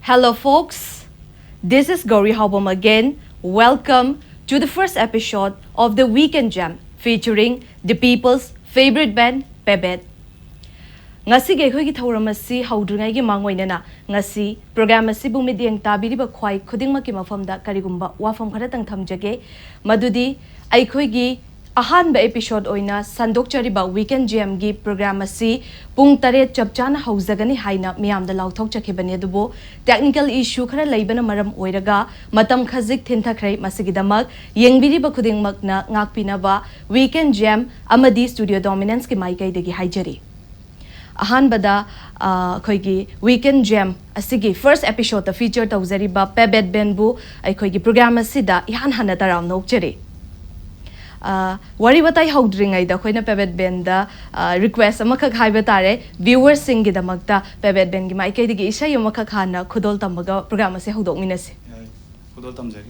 Hello, folks. This is Gouri Haobam again. Welcome to the first episode of the Weekend Jam featuring the people's favorite band, Pebet. Ngasi ge khoi gi thoram asi haudrungai gi mangoinana ngasi program asi bu midyang tabiriba khwai khudingma ki mafamda karigumba wafam khara tang thamjage madudi ai khoi gi ahan ba episode oina sandok chariba Weekend Jam gi program asi pung tare chapchana hauzagani haina miyam da lauthok chakhibani adubo technical issue khara leibana maram oiraga matam khazik thinthakrai masigi damak yengbiri ba khudingmak na ngakpina ba Weekend Jam amadi studio dominance ki maikai degi haijari ahanbada khoigi Weekend Jam asigi first episode the feature tawzariba Pebet benbu ai khoigi program asida ihan hana taram nokchari wari batai haudringai da khoina Pebet band da request amakha khaiba tare viewers sing gi damakta Pebet band gi mai kai digi isha yomakha khana khudol tamaga program ase haudok minase khudol tamjari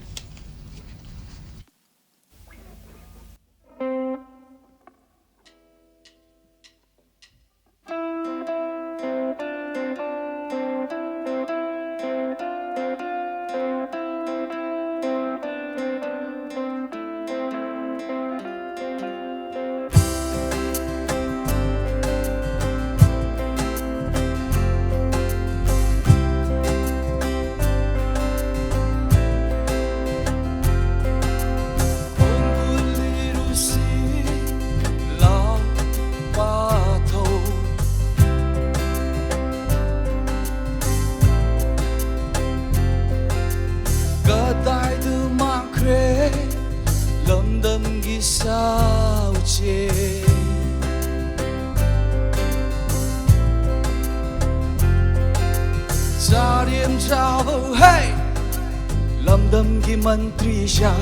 Mantrisha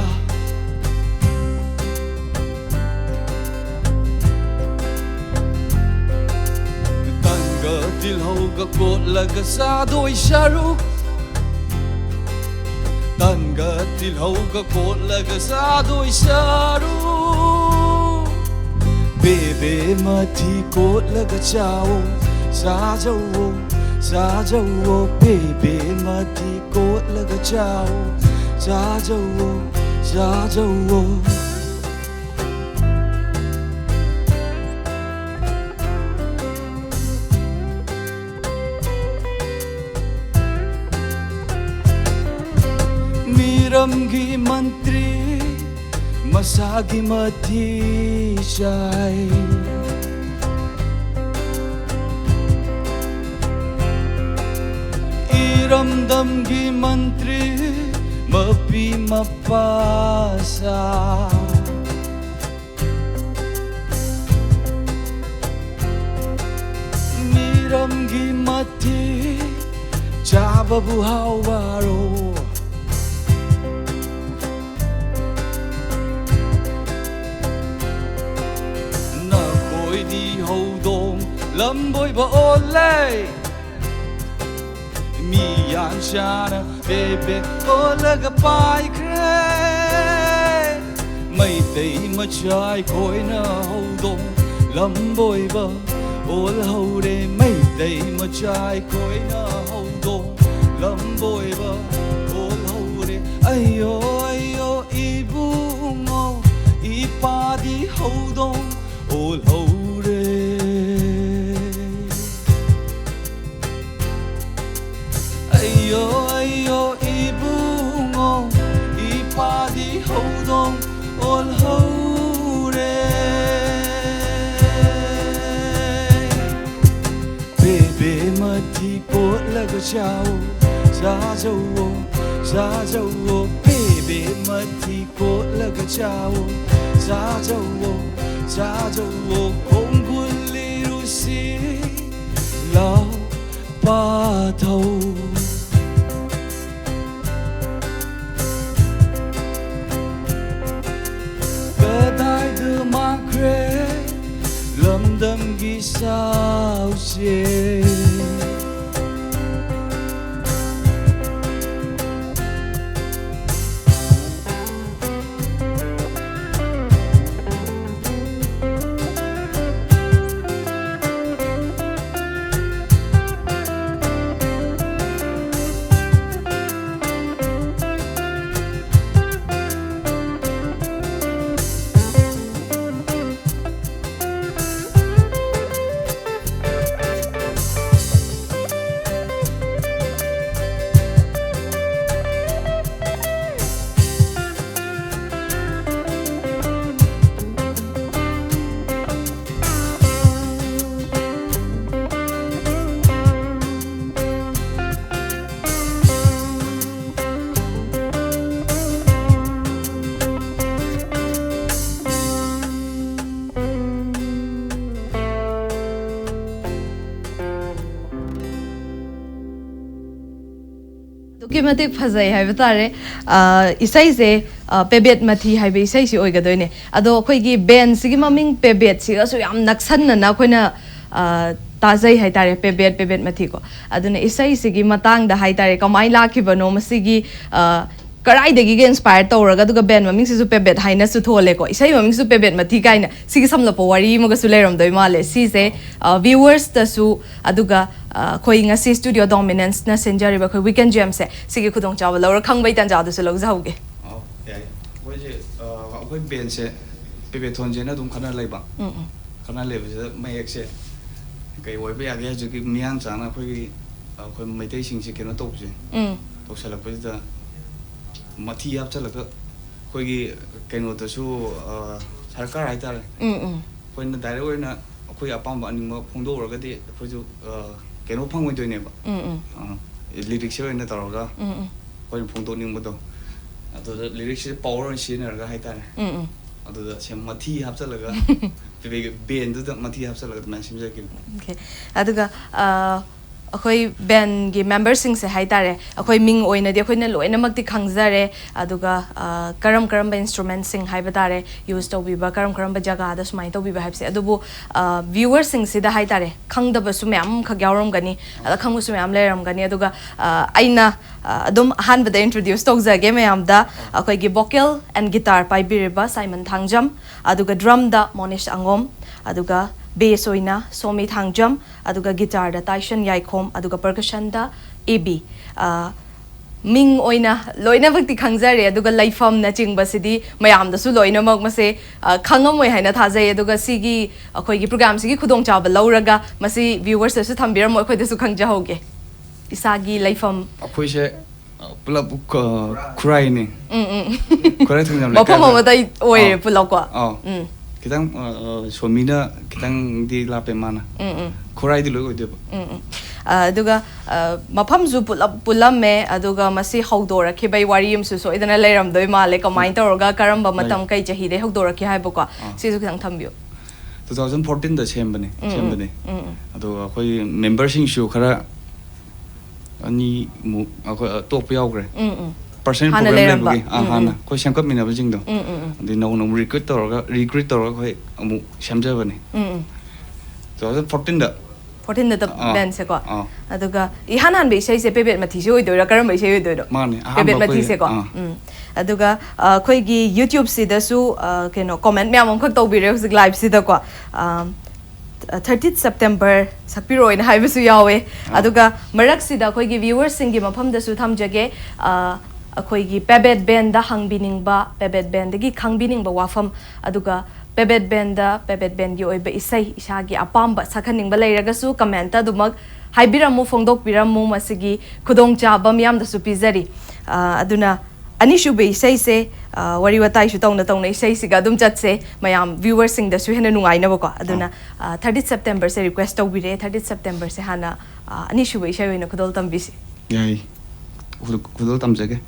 Tanga dilhoga kotlaga sa doi sharu Tanga dilhoga kotlaga sa doi sharu Bebe mati kotlaga chao sa jawo Bebe mati kotlaga chao Jajawo Miramgi mantri masagi mati jai Iramdamgi mantri mapi mapasa Miramgi mati Jababu hawaro Na koi di hodong Lamboy ba olay Mi yan shana Bebe olaga pai kre Meitei machai koi na hodong Lamboy ba ol hore Meitei machai koi na hodong Lamboy ba ol hore Ayo ayo ibungo Ipadi hodong ol hore Ayo ayo ibungo Ipadi hodong ol hore Bebe mati pot laga chao Jajawo Bebe mati pot laga chao Jajawo Kong guliru si Lao pa thâu Lâm đâm ghi sao chê Matic Fazay have tare, Isai, Pebet Mati have Isai Oigadoine. Ado Quigi Ben Sigimaming Pebet, so I'm Naxan and Nakuna Tazai Haitare Pebet Matico. Aduna Isai Sigi Matang the Haitare, Kamai Lakiba no Masigi. Karai de giga inspired tawraga duga ben maming sisu pebet haina su thole ko isai maming su pebet mathi kaina sigi samla po wari mo ga su leram doi male si se viewers ta su aduga khoi nga si studio dominance na senjari ba khoi weekend jam se sigi khudong chawa lawra khangbai tan ja du su log jauge yai khoi je khoi ben se pebet thon je na dum khana leiba khana leba je mai ek se kai woi ba ya ge ju ki miang chana khoi Meitei sing se kena tok je tok sala pa da Mathi up to like Quiggy Kano to show Sarkar Ital. When the diary were not Quay upon anymore Pondo or Gadi, Kano Pung with your neighbor. Lyrics here in the Taraga, when Pondo Nimodo. The lyrics power and shin or Haitan. The same Mathi Hapsalaga. The big Ben to the Mathi Hapsalaga mentioned. Okay. Aduga, Akoi Ben gi members sing se haitare akoi ming oina di akoi na loina makti khangzare aduga karam ba instrument sing haibatare use to biba karam ba jaga da smai to biba haipse adubu viewers sing se da haitare khangda ba sumyam khagyawram gani ala khangu sumyam leram gani aduga aina adum han ba introduce to jage mayam da akoi gi vocal and guitar pai biriba Simon Thangjam aduga drum da Monizz Angom aduga bass oina Somi Thangjam aduga guitar da Tyson Yaikhom aduga percussion da AB ming oina loina vakti khangzare aduga laifam na chingba sidi mayam da su loina mak mase khangam oi haina thajai aduga sigi akhoi gi program sigi khudong chaba lauraga masi viewers su thambiram moi khoi da su khangja hoge isagi laifam akhoi se pulap kurai ni kurai thungam le mapam ma dai oi pulap ko kitang Somi na kitang di lape mana kurai di logo de aduga mafam zu pulam me aduga masi hogdora ki bai warium su so idana leram doi male kamai toroga karamba matam kai jahi de hogdora ki haibo ko si su kitang thambio 2014 da chembane ado khoi member sing show khara ani mu akho top yaugre percent program lebugi hana khoi sangkap mina bajing do di no recruit toroga khoi amu samja bane 2014 da 14 da band se ko aduga I hanan be sei se pebet mathi se oi do ra karam be sei oi do mane pebet mathi se ko aduga khoi gi YouTube si da su keno comment me among khak to bi re live si da ko 30th September sakpiro in haibu su yawe aduga marak si da khoi gi viewers sing gi mafam da su thamjage akhoi gi pebet band da hangbining ba pebet band gi khangbining ba wafam aduga Pebet band yo iba isai isagi apamba sakhaning ba leiraga su comment adumak haibiramu phongdok piramu masigi khudong chaba myam da su pizari aduna ani shu be isai se wari watai shu tongna isai siga dum chatse mayam viewers sing da su hena nungai na ko aduna 30th September se request to bire 30th September se hana ani shu be isai na khudol tam bisi yai khudol tam jage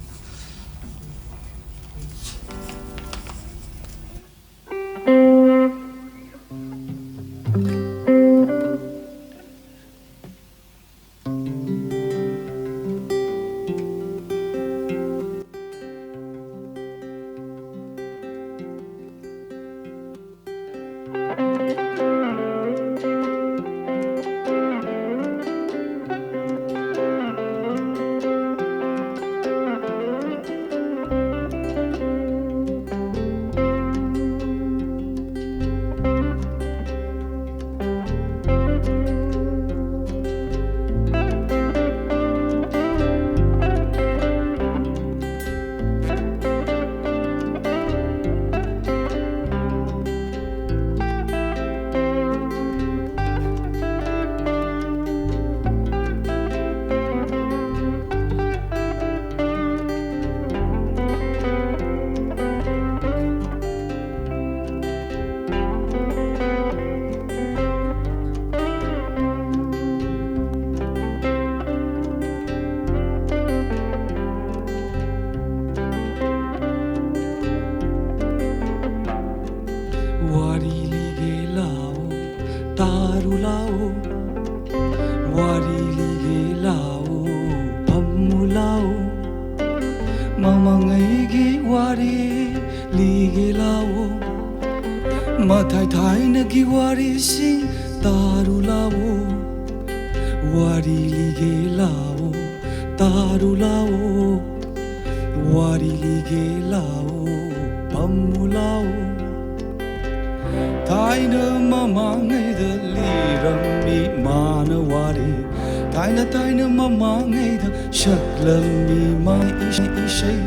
lige lao mathai thai na ki wari sing taru lao wari lige lao taru lao wari lige lao pammu lao thai na mama ngai da li ram mi mana wari thai na mama ngai da shaklam mi mai ishai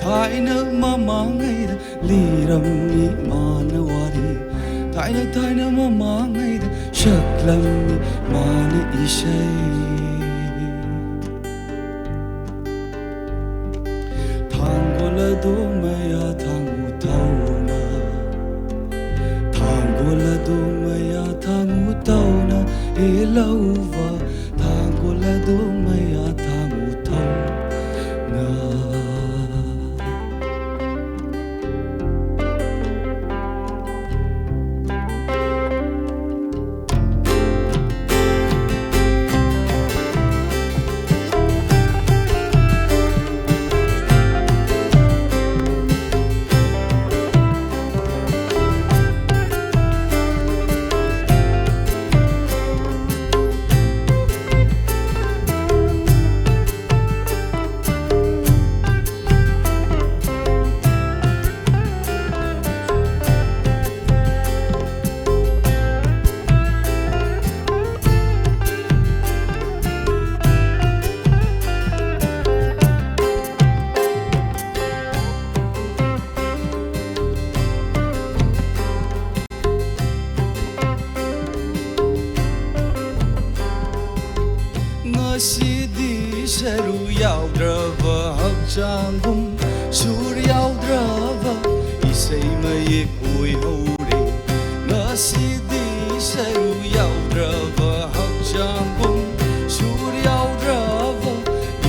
thai na mama ngai da li ram mi mana wari thai na mama ngai da shaklam mi mana ishai thanggola do maya thangu tauna thanggola do maya thangu tauna elauva thanggola do maya thangu tauna Potshangbam Suryadrava isay mayik uy hore Nasidi Suryadrava Potshangbam Suryadrava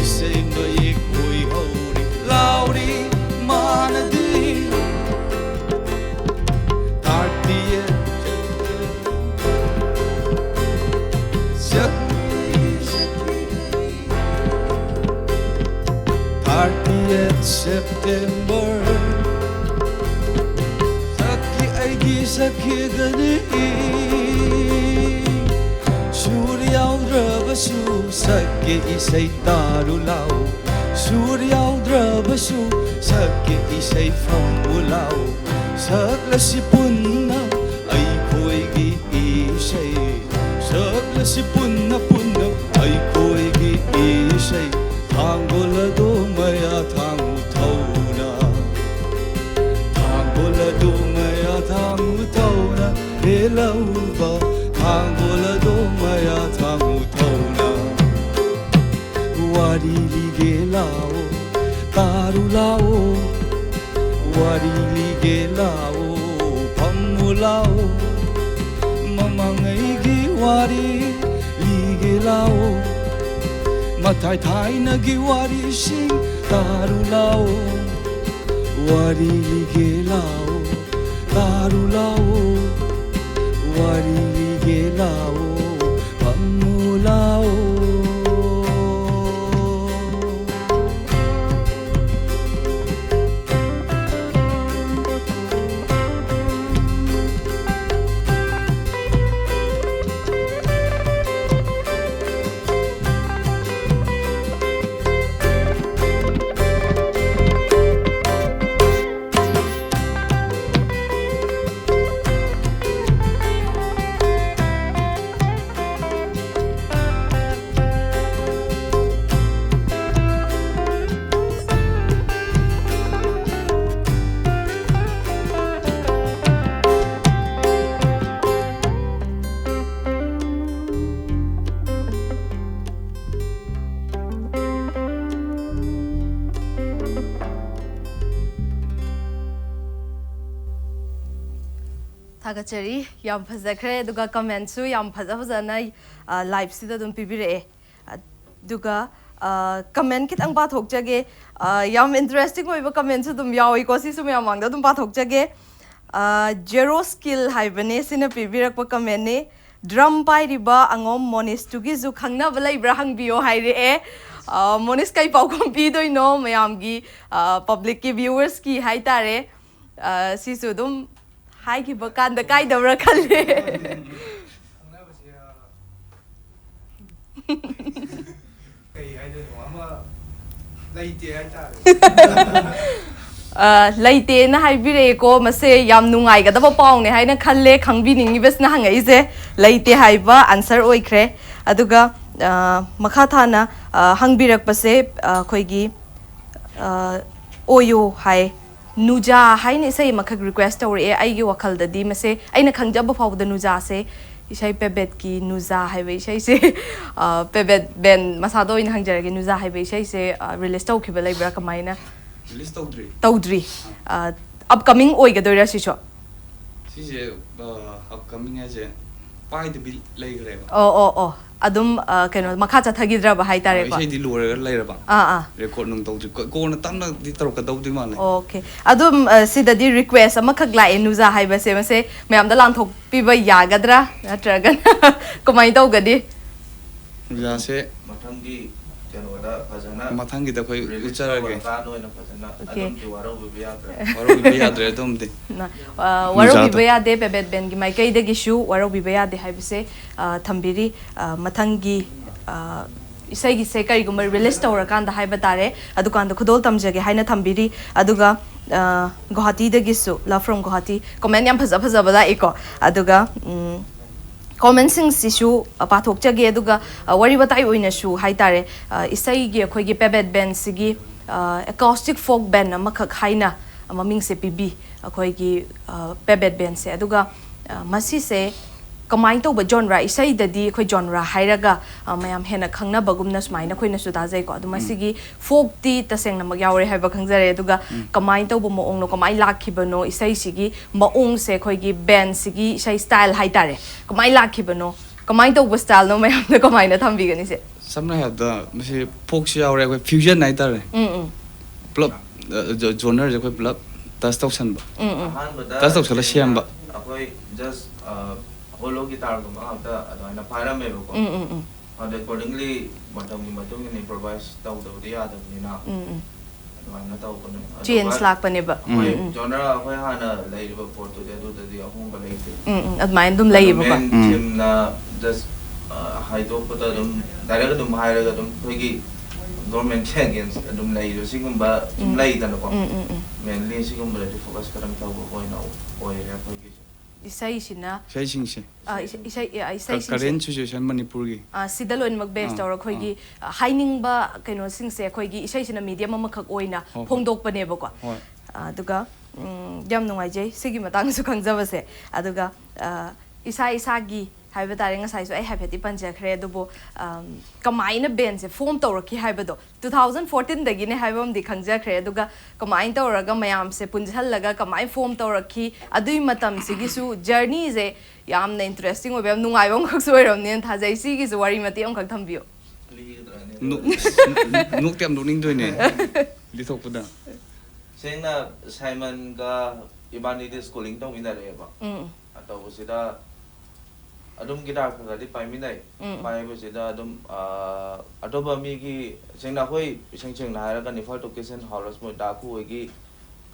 isay mayik uy hore Lauri manadi Tartiye September Saki aigi saki gani Suryadravasu Saki isay tarulau Suryadravasu Saki isay famulaw Sakla si punna ay ko'y giisay Sakla si punna ay ko'y giisay Tanggolado maya tangu tauna Tanggolado maya tangu tauna Elauba Tanggolado maya tangu tauna Warili lao Tarulao Warili lao Pamulao Mamangaigi warili lao Mathai thai na giwari sing tarulao wari lige lao tarulao wari lige lao pamulao Thagachari yam phazakre duga comment su yam phazana live sida dum pibire duga comment kitang ba thokjage yam interesting oiba comment su dum yawi ko si sum yamang da dum ba thokjage zero skill haibane sina pibirak pa comment ne drum pai riba Angom Monizz tugi zu khangna balai brahang bio haire e Monizz kai pau kom pi doi no mayam gi public ki viewers ki hai tare sisu dum hai ki bakan da kai da ra khalle laite na hai bire ko mase yam nungai ga da ba paung ne hai na khalle khangbi ningi bes na hangai se laite hai ba answer oikre aduga makha thana hangbirak pase khoi gi oyo hai nuja hai ne sai makhak request or e ai gi wakhal da di mase aina khangjaba faw da nuja se isai pebet ki nuja hai be isai se pebet ben masado in hangjara gi nuja hai be isai se release tau ki belai bra kamaina release tawdri upcoming oi ga doira si cho si je upcoming as je pai de bil lay gre ba oh adum keno makha cha thagidra ba hai tare ko isai di lore lay ra ba record nung tawdri ko na tamna di taro ka tawdri ma okay adum sida di request amakha la enuza hai ba se mase mayam da lang thok pi ba ya gadra natragan komai taw gadi ya se mathangi kenoda phajana mathangi da khoi ucharage ka noina phajana adum ki waro bi yadre dum de waro bi ya de pebet ben gi mai kai de gi shu waro bi ya de hai bise thambiri mathangi isai gi se kai gumar release tawra kan da hai batare adukan da khudol tamjage haina thambiri aduga Guwahati da gi su love from Guwahati comment yam phaja phaja bala eko aduga comment sing sisu pathok chage aduga wari batai oina shu hai tare isai gi khoi gi pebet band sigi acoustic folk band amakha haina maming se pb khoi gi pebet band se aduga masi se kamai to ba genre isai da di khoi genre hairaga mayam hena khangna bagumna smaina khoina su da jai ko adu masigi folk ti taseng na mag yaure haiba khangjare aduga kamai to bo moong no kamai lakhibano isai sigi maong se khoi gi band sigi isai style haitare kamai lakhibano kamai to bo style no mayam na kamai na thambi gani se samna ha da mase folk si yaure khoi fusion nai tare plop genre je khoi plop tas tok san ba tas tok sala siam ba akoi just holo guitar ko ma ta adana phara me ko and accordingly matung ni improvise taw do dia da ni na adana taw ko ni change lak pane ba genre hoi hana lai ba port to de do de ahum ba lai te admain dum lai ba ko team na just hai do ko ta dum direct dum hai ra dum hoi gi government against dum lai do singum ba lai da ko mainly singum ba de focus karam taw ko na oi ra ko isai sina sai sing se isai current situation Manipur gi sidalon mag base tawra khoi gi haining ba kaino sing se khoi gi isai sina medium ma khak oina phongdok pane ba ko aduga yam nungai jai sigi matang su khangjaba se aduga isa gi haiba tare nga sai so ai happy panja khre dubo kamaina band se form tawraki haiba do 2014 dagi ne haibam di khangja khre aduga kamain tawraga mayam se punjhal laga kamai form tawraki adui matam sigi su journey je yamna interesting obe nungai bam khak soiram ne thajai sigi su wari mati am khak thambio nuk tem do ning doine li thok puda sengna Simon ga ibani de schooling tong ina re ba ataw sida adum guitar ka di pai mi nai pai bu sida adum atoba mi gi sengna hoi seng na ra ka ni photo occasion house mo da ku gi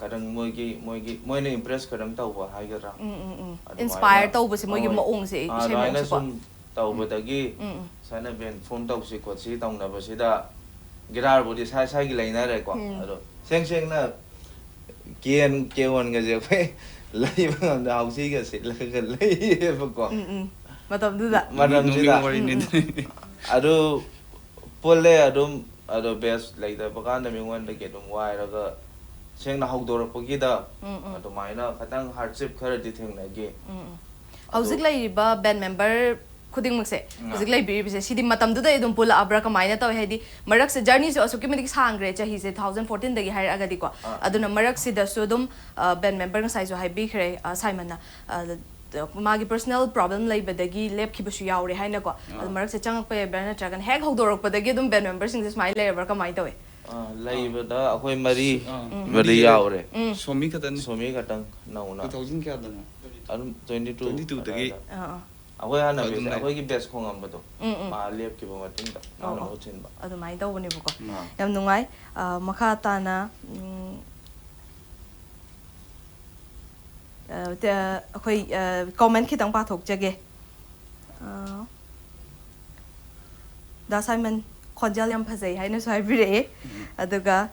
kadang moi ne impress kadang taw ba hai ga ra inspire taw bu se moi gi maong se isai mo se taw ba da gi sana ben phone taw si ko si tong na ba sida guitar bu di sai gi lai na re ko ado seng na Cajon ga je pe lai ba da house ga se la ga lai ba ko madam du da ado pole ado best like the bagan na mingwan da ke dum wai ra ga seng na hawdor ko gi da ado mai na khatang hardship khara di theng na ge hauzik lai ba band member khuding mak se hauzik lai bi se sidi matam du da edum pula abra ka mai na taw hedi marak se journey so asuki medik sangre cha hi se 2014 da gi hair aga di ko aduna marak si da so dum band member nga sai so hai bi khre Simon na magi personal problem lai badagi lep ki basu yaure haina ko marak se changak pa bana tragan hek hodorok padagi dum band member sing this mai layer ka mai tawe lai bada akoi mari yaure Somi katan nauna 2000 kya dana adum 22 dagi akoi hana be akoi gi best khongam bado ma lep ki ba matung da na ho chen ba adu mai taw bani ko yam nungai makha ta na ꯑꯩꯈꯣꯏ comment ꯈꯤꯇꯪ ꯄꯥꯊꯣꯛꯆꯒꯦ ꯗꯥ Simon ꯈꯣꯟꯖꯦꯜ ꯌꯥꯝ ꯐꯖꯩ ꯍꯥꯏꯅꯁꯨ ꯍꯥꯏꯕꯤꯔꯛꯑꯦ ꯑꯗꯨꯒ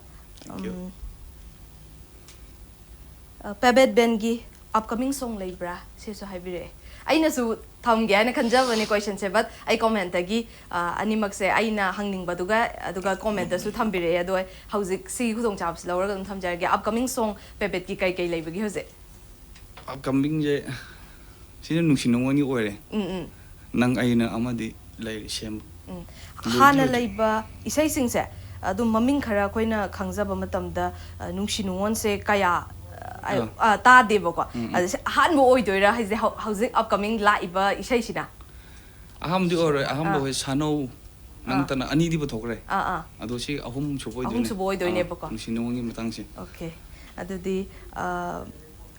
Pebet Bandgi upcoming song leibra sisu haibire ainasu thamge aina khanjabani question se but ai comment agi animak se aina hangning baduga aduga comment su thambire ado hauzik si khudong chaps lawra gam thamjarge upcoming song Pebet ki kai kai leibagi hoje upcoming je sine nungsinongoni oire nang aina amadi lai sem hana leiba isai singse adu maming khara koina khangjaba matamda nungsi nungon se kaya ta debo ko han mo oi doira haise hauzik upcoming laiba isai sina aham di ore aham bo sano nang tana ani di bothokre ado si ahum chuboi doine bako nungsinongi matang se okay adudi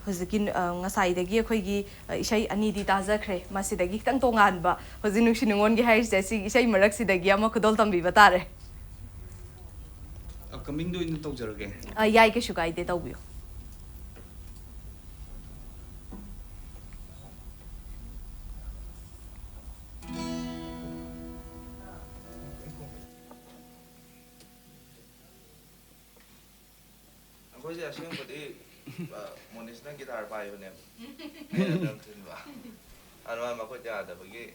hozikin ngasai dagi akhoi isai ani di tajakre masi dagi tang tongan ba hozi nungsinongon gi haise si isai marak si dagi ama khudol tambi batare upcoming do in tawjarage yai ke shugai de tawbiyo Aku sih asing berarti Monizz na gitar pa yun eh. Ano ang makot yata bagi.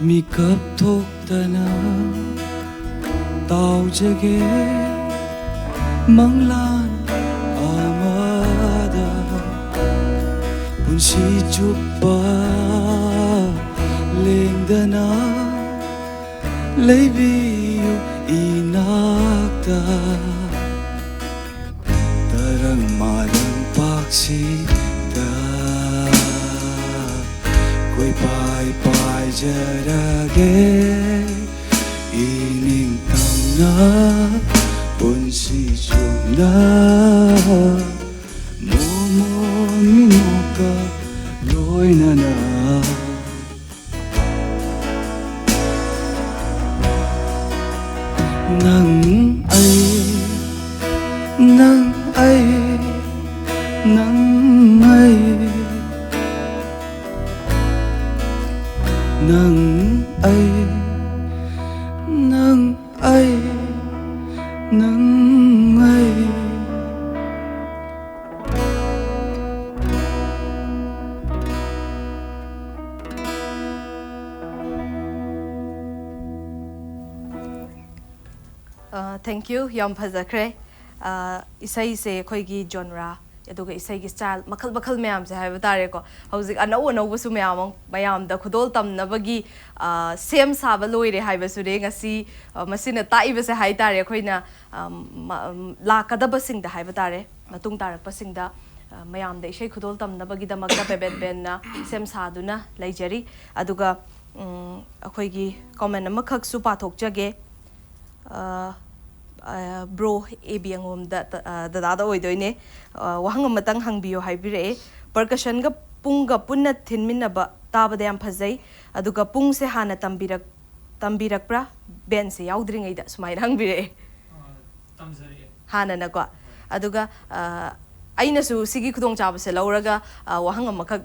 Mi cấp thúc tana tao jage mang lan amada punsi chupa lengdana leibiu inakta tarang marang paksi koi pai pai jarage ining tangna punsi chuna momo minuka loina na nang ai nang ai nang ai nang ai nang ai nang ai thank you yam phazakre isai se khoi gi genre aduga isai gi style makhal makhal mayam se haiba tare ko hauzik anau anau bu su mayam da khudol tamnabagi sem saba loire haiba su re ngasi masina taiba se hai tare khoina lakadaba sing da haiba tare matung tarak pasing da mayam da isai khudol tamnabagi da magda Pebet Band na sem saduna laijari aduga akhoi gi comment amakhak su pathok jage bro AB Angom da da oidoine wahang matang hangbiyo haibire percussion ga Pung ga punna thinminaba tabada yam phajai aduga Pung se hana tambirak pra band se yaudring ai da sumai hangbire tamjari hana na ko aduga ꯑꯩꯅꯁꯨ ꯁꯤꯒꯤ ꯈꯨꯗꯣꯡꯆꯥꯕꯁꯦ ꯂꯧꯔꯒ ꯋꯥꯍꯪ ꯑꯃꯈꯛ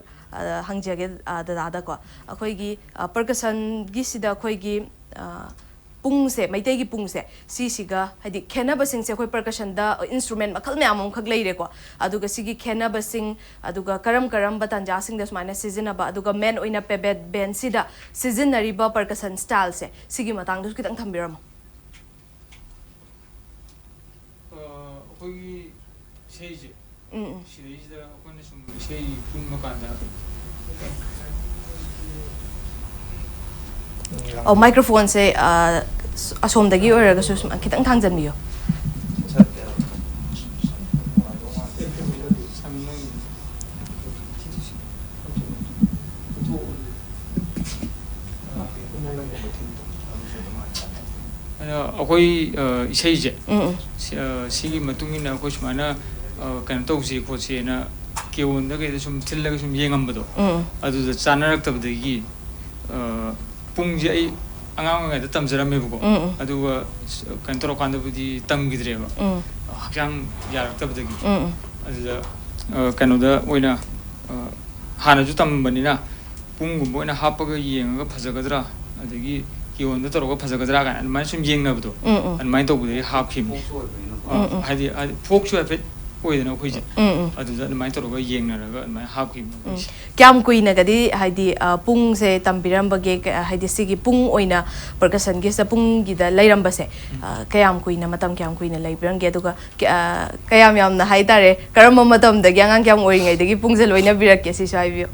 ꯍꯪꯖꯒꯦ ꯗꯗꯥꯗꯀꯣ ꯑꯩꯈꯣꯏꯒꯤ ꯄꯔꯀꯁꯟꯒꯤꯁꯤꯗ ꯑꯩꯈꯣꯏꯒꯤ ꯄꯨꯡꯁꯦ ꯃꯩꯇꯩꯒꯤ ꯄꯨꯡꯁꯦ ꯁꯤꯁꯤꯒ ꯍꯥꯏꯗꯤ ꯈꯦꯠꯅꯕꯁꯤꯡꯁꯦ ꯑꯩꯈꯣꯏ ꯄꯔꯀꯁꯟꯗ ꯏꯟꯁꯇ꯭ꯔꯨꯃꯦꯟ ꯃꯈꯜ ꯃꯌꯥꯝ ꯑꯃꯈꯛ ꯂꯩꯔꯦꯀꯣ ꯑꯗꯨꯒ ꯁꯤꯒꯤ ꯈꯦꯠꯅꯕꯁꯤꯡ ꯑꯗꯨꯒ ꯀꯔꯝꯕ ꯇꯥꯟꯖꯥꯁꯤꯡꯗ ꯁꯨꯃꯥꯏꯅ ꯁꯤꯖꯤꯟꯅꯕ ꯑꯗꯨꯒ ꯃꯦꯟ ꯑꯣꯏꯅ ꯄꯦꯕꯦꯠ ꯕꯦꯟꯁꯤꯗ ꯁꯤꯖꯤꯟꯅꯔꯤꯕ ꯄꯔꯀꯁꯟ ꯁ꯭ꯇꯥꯏꯜꯁꯦ ꯁꯤꯒꯤ ꯃꯇꯥꯡꯗꯁꯨ ꯈꯤꯇꯪ ꯊꯝꯕꯤꯔꯝꯃꯣ ꯑꯩꯈꯣꯏꯒꯤ ꯏꯁꯩꯁꯦ ꯁꯤꯗꯩꯁꯤꯗ ꯑꯩꯈꯣꯏꯅ ꯁꯨꯝ ꯏꯁꯩ ꯄꯨꯟꯕ ꯀꯥꯟꯗ ꯃꯥꯏꯀ꯭ꯔꯣꯐꯣꯟꯁꯦ ꯑꯁꯣꯝꯗꯒꯤ ꯑꯣꯏꯔꯒꯁꯨ ꯈꯤꯇꯪ ꯊꯥꯡꯖꯟꯕꯤꯌꯣ ꯑꯩꯈꯣꯏ ꯏꯁꯩꯁꯦ ꯁꯤꯒꯤ ꯃꯇꯨꯡ ꯏꯟꯅ ꯑꯩꯈꯣꯏ ꯁꯨꯃꯥꯏꯅ ꯀꯩꯅꯣ ꯇꯧꯁꯤ ꯈꯣꯠꯁꯤꯅ ꯀꯦꯌꯣꯟꯗ ꯀꯩꯗ ꯁꯨꯝ ꯊꯤꯜꯂꯒ ꯁꯨꯝ ꯌꯦꯡꯉꯝꯕꯗꯣ ꯑꯗꯨꯗ ꯆꯥꯅꯔꯛꯇꯕꯗꯒꯤ ꯄꯨꯡꯁꯦ ꯑꯩ ꯑꯉꯥꯡ ꯑꯣꯏꯔꯤꯉꯩꯗ ꯇꯝꯖꯔꯝꯃꯦꯕꯀꯣ ꯑꯗꯨꯒ ꯀꯩꯅꯣ ꯇꯧꯔꯀꯥꯟꯗꯕꯨꯗꯤ ꯇꯝꯈꯤꯗ꯭ꯔꯦꯕ ꯍꯛꯆꯥꯡ ꯌꯥꯔꯛꯇꯕꯗꯒꯤ ꯑꯗꯨꯗ ꯀꯩꯅꯣꯗ ꯑꯣꯏꯅ ꯍꯥꯟꯅꯁꯨ ꯇꯝꯕꯅꯤꯅ ꯄꯨꯡꯒꯨꯝꯕ ꯑꯣꯏꯅ ꯍꯥꯞꯄꯒ ꯌꯦꯡꯉꯒ ꯐꯖꯒꯗ꯭ꯔꯥ ꯑꯗꯒꯤ ꯀꯤꯌꯣꯟꯗ ꯇꯧꯔꯒ ꯐꯖꯒꯗ꯭ꯔꯥ ꯀꯥꯏꯅ ꯑꯗꯨꯃꯥꯏꯅ ꯁꯨꯝ ꯌꯦꯡꯅꯕꯗꯣ ꯑꯗꯨꯃꯥꯏꯅ ꯇꯧꯕꯗꯒꯤ ꯍꯥꯞꯈꯤꯕꯅꯤ ꯍꯥꯏꯗꯤ ꯐꯣꯛꯁꯨ ꯍꯥꯏꯐꯦꯠ ꯑꯣꯏꯗꯅ ꯑꯩꯈꯣꯏꯁꯦ ꯑꯗꯨꯗ ꯑꯗꯨꯃꯥꯏꯅ ꯇꯧꯔꯒ ꯌꯦꯡꯅꯔꯒ ꯑꯗꯨꯃꯥꯏꯅ ꯍꯥꯞꯈꯤꯕꯅꯤ ꯀꯌꯥꯝ ꯀꯨꯏꯅꯒꯗꯤ ꯍꯥꯏꯗꯤ ꯄꯨꯡꯁꯦ ꯇꯝꯕꯤꯔꯝꯕꯒꯦ ꯍꯥꯏꯗꯤ ꯁꯤꯒꯤ ꯄꯨꯡ ꯑꯣꯏꯅ ꯄꯔꯀꯁꯟꯒꯤꯁꯤꯗ ꯄꯨꯡꯒꯤꯗ ꯂꯩꯔꯝꯕꯁꯦ ꯀꯌꯥꯝ ꯀꯨꯏꯅ ꯃꯇꯝ ꯀꯌꯥꯝ ꯀꯨꯏꯅ ꯂꯩꯕꯤꯔꯝꯒꯦ ꯑꯗꯨꯒ ꯀꯌꯥꯝ ꯌꯥꯝꯅ ꯍꯥꯏꯇꯥꯔꯦ ꯀꯔꯝꯕ ꯃꯇꯝꯗꯒꯤ ꯑꯉꯥꯡ ꯀꯌꯥꯝ ꯑꯣꯏꯔꯤꯉꯩꯗꯒꯤ ꯄꯨꯡꯁꯦ ꯂꯣꯏꯅꯕꯤꯔꯛꯀꯦ ꯁꯤꯁꯨ ꯍꯥꯏꯕꯤꯌꯨ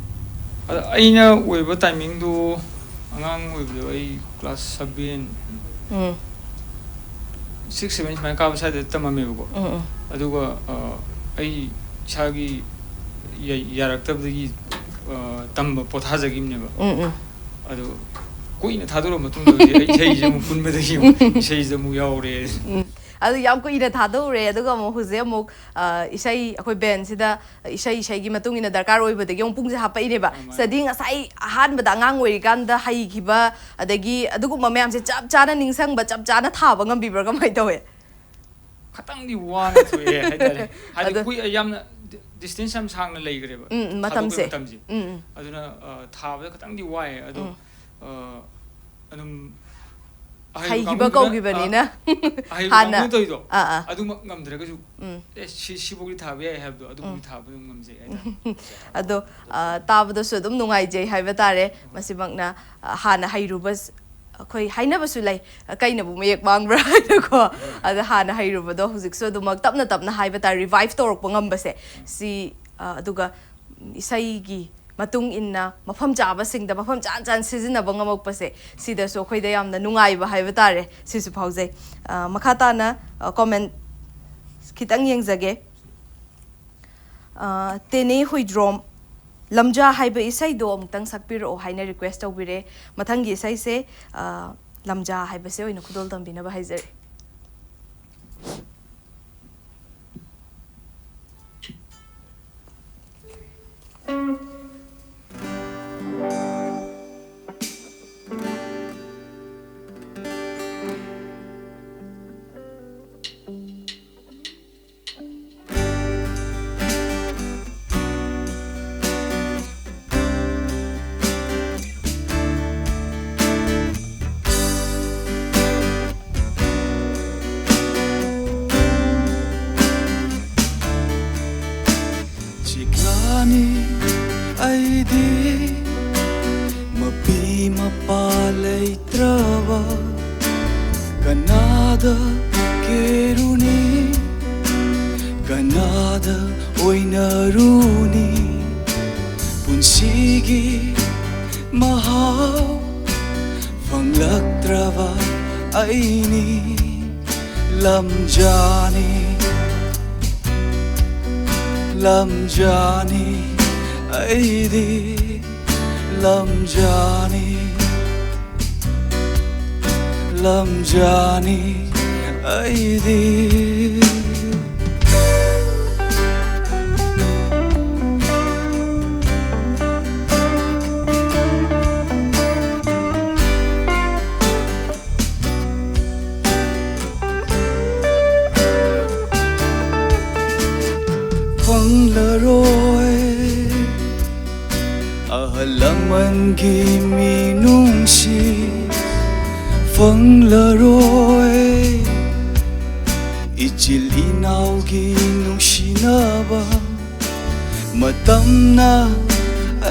ꯑꯗ ꯑꯩꯅ ꯑꯣꯏꯕ ꯇꯥꯏꯃꯤꯡꯗꯨ ꯑꯉꯥꯡ ꯑꯣꯏꯕꯗꯣ ꯑꯩ ꯀ꯭ꯂꯥꯁ 7 6 7 ꯁꯨꯃꯥꯏꯅ ꯀꯥꯕ ꯁ꯭ꯋꯥꯏꯗ ꯇꯝꯃꯝꯃꯦꯕꯀꯣ ꯑꯗꯨꯒ ꯑꯩ ꯏꯁꯥꯒꯤ ꯌꯥꯔꯛꯇꯕꯗꯒꯤ ꯇꯝꯕ ꯄꯣꯊꯥꯖꯈꯤꯕꯅꯦꯕ ꯑꯗꯣ ꯀꯨꯏꯅ ꯊꯥꯗꯣꯔꯛꯑ ꯃꯇꯨꯡꯗ ꯍꯧꯖꯤꯛ ꯑꯩ ꯏꯁꯩꯁꯦ ꯑꯃꯨꯛ ꯄꯨꯟꯕꯗꯒꯤ ꯏꯁꯩꯁꯤꯗ ꯑꯃꯨꯛ ꯌꯥꯎꯔꯦ ꯑꯗꯨ ꯌꯥꯝ ꯀꯨꯏꯅ ꯊꯥꯗꯣꯛꯎꯔꯦ ꯑꯗꯨꯒ ꯑꯃꯨꯛ ꯍꯧꯖꯤꯛ ꯑꯃꯨꯛ ꯏꯁꯩ ꯑꯩꯈꯣꯏ ꯕꯦꯟꯁꯤꯗ ꯏꯁꯩꯒꯤ ꯃꯇꯨꯡ ꯏꯟꯅ ꯗꯔꯀꯥꯔ ꯑꯣꯏꯕꯗꯒꯤ ꯑꯃꯨꯛ ꯄꯨꯡꯁꯦ ꯍꯥꯞꯄꯛꯏꯅꯦꯕ ꯁꯤꯗꯤ ꯉꯁꯥꯏ ꯑꯍꯥꯟꯕꯗ ꯑꯉꯥꯡ ꯑꯣꯏꯔꯤꯀꯥꯟꯗ ꯍꯩꯈꯤꯕ ꯑꯗꯒꯤ ꯑꯗꯨꯒꯨꯝꯕ ꯃꯌꯥꯝꯁꯦ ꯆꯞ ꯆꯥꯅ ꯅꯤꯡꯁꯪꯕ ꯆꯞ ꯆꯥꯅ ꯊꯥꯕ ꯉꯝꯕꯤꯕ꯭ꯔꯥ ꯀꯃꯥꯏꯅ ꯇꯧꯋꯦ ꯈꯇꯪꯗꯤ ꯋꯥꯅ ꯊꯣꯛꯑꯦ ꯍꯥꯏꯇꯥꯔꯦ ꯍꯥꯏꯗꯤ ꯌꯥꯝꯅ ꯗꯤꯁꯇꯦꯟꯁ ꯌꯥꯝ ꯁꯥꯡꯅ ꯂꯩꯈ꯭ꯔꯦꯕ ꯃꯇꯝꯁꯦ ꯑꯗꯨꯅ ꯊꯥꯕꯗ ಖꯇꯪꯗꯤ ꯋꯥꯏꯑꯦ ꯑꯗꯣ ꯑꯗꯨꯝ ꯍꯩꯈꯤꯕ ꯀꯧꯈꯤꯕꯅꯤꯅ ꯍꯥꯟꯅ ꯇꯧꯔꯤꯗꯣ ꯑꯗꯨꯃꯛ ꯉꯝꯗ꯭ꯔꯒꯁꯨ ꯁꯤꯐꯥꯎꯗꯤ ꯊꯥꯕ ꯌꯥꯏ ꯍꯥꯏꯕꯗꯣ ꯑꯗꯨꯕꯨꯗꯤ ꯊꯥꯕ ꯑꯗꯨꯝ ꯉꯝꯖꯩ ꯍꯥꯏꯇꯥꯔꯦ ꯑꯗꯣ ꯇꯥꯕꯗꯁꯨ ꯑꯗꯨꯝ ꯅꯨꯡꯉꯥꯏꯖꯩ ꯍꯥꯏꯕ ꯇꯥꯔꯦ ꯃꯁꯤꯃꯛꯅ ꯍꯥꯟꯅ ꯍꯩꯔꯨꯕ ꯑꯩꯈꯣꯏ ꯍꯥꯏꯅꯕꯁꯨ ꯂꯩ ꯀꯩꯅꯕꯨ ꯃꯌꯦꯛ ꯃꯥꯡꯕ꯭ꯔꯥ ꯍꯥꯏꯅꯀꯣ ꯑꯗ ꯍꯥꯟꯅ ꯍꯩꯔꯨꯕꯗꯣ ꯍꯧꯖꯤꯛꯁꯨ ꯑꯗꯨꯃꯛ ꯇꯞꯅ ꯇꯞꯅ ꯍꯥꯏꯕ ꯇꯥꯔꯦ ꯔꯤꯚꯥꯏꯚ ꯇꯧꯔꯛꯄ ꯉꯝꯕꯁꯦ ꯁꯤ ꯑꯗꯨꯒ ꯏꯁꯩꯒꯤ ꯃꯇꯨꯡ ꯏꯟꯅ ꯃꯐꯝ ꯆꯥꯕꯁꯤꯡꯗ ꯃꯐꯝ ꯆꯥꯅ ꯁꯤꯖꯤꯟꯅꯕ ꯉꯝꯃꯛꯄꯁꯦ ꯁꯤꯗꯁꯨ ꯑꯩꯈꯣꯏꯗ ꯌꯥꯝꯅ ꯅꯨꯡꯉꯥꯏꯕ ꯍꯥꯏꯕ ꯇꯥꯔꯦ ꯁꯤꯁꯨ ꯐꯥꯎꯖꯩ ꯃꯈꯥ ꯇꯥꯅ ꯀꯣꯃꯦꯟ ꯈꯤꯇꯪ ꯌꯦꯡꯖꯒꯦ ꯇꯦꯅꯦ ꯍꯨꯏꯗ꯭ꯔꯣꯝ ꯂꯝꯖꯥ ꯍꯥꯏꯕ ꯏꯁꯩꯗꯣ ꯑꯃꯨꯛꯇꯪ ꯁꯛꯄꯤꯔꯛꯑꯣ ꯍꯥꯏꯅ ꯔꯤꯀ꯭ꯋꯦꯁ ꯇꯧꯕꯤꯔꯦ ꯃꯊꯪꯒꯤ ꯏꯁꯩꯁꯦ ꯂꯝꯖꯥ ꯍꯥꯏꯕꯁꯦ ꯑꯣꯏꯅ ꯈꯨꯗꯣꯜ ꯇꯝꯕꯤꯅꯕ ꯍꯥꯏꯖꯔꯤ Lamjani, aidi, Lamjani, Lamjani, aidi. phăng lỡ rồi halaman gi mi nung si phăng lỡ rồi ichil inaw gi nung si na ba matam na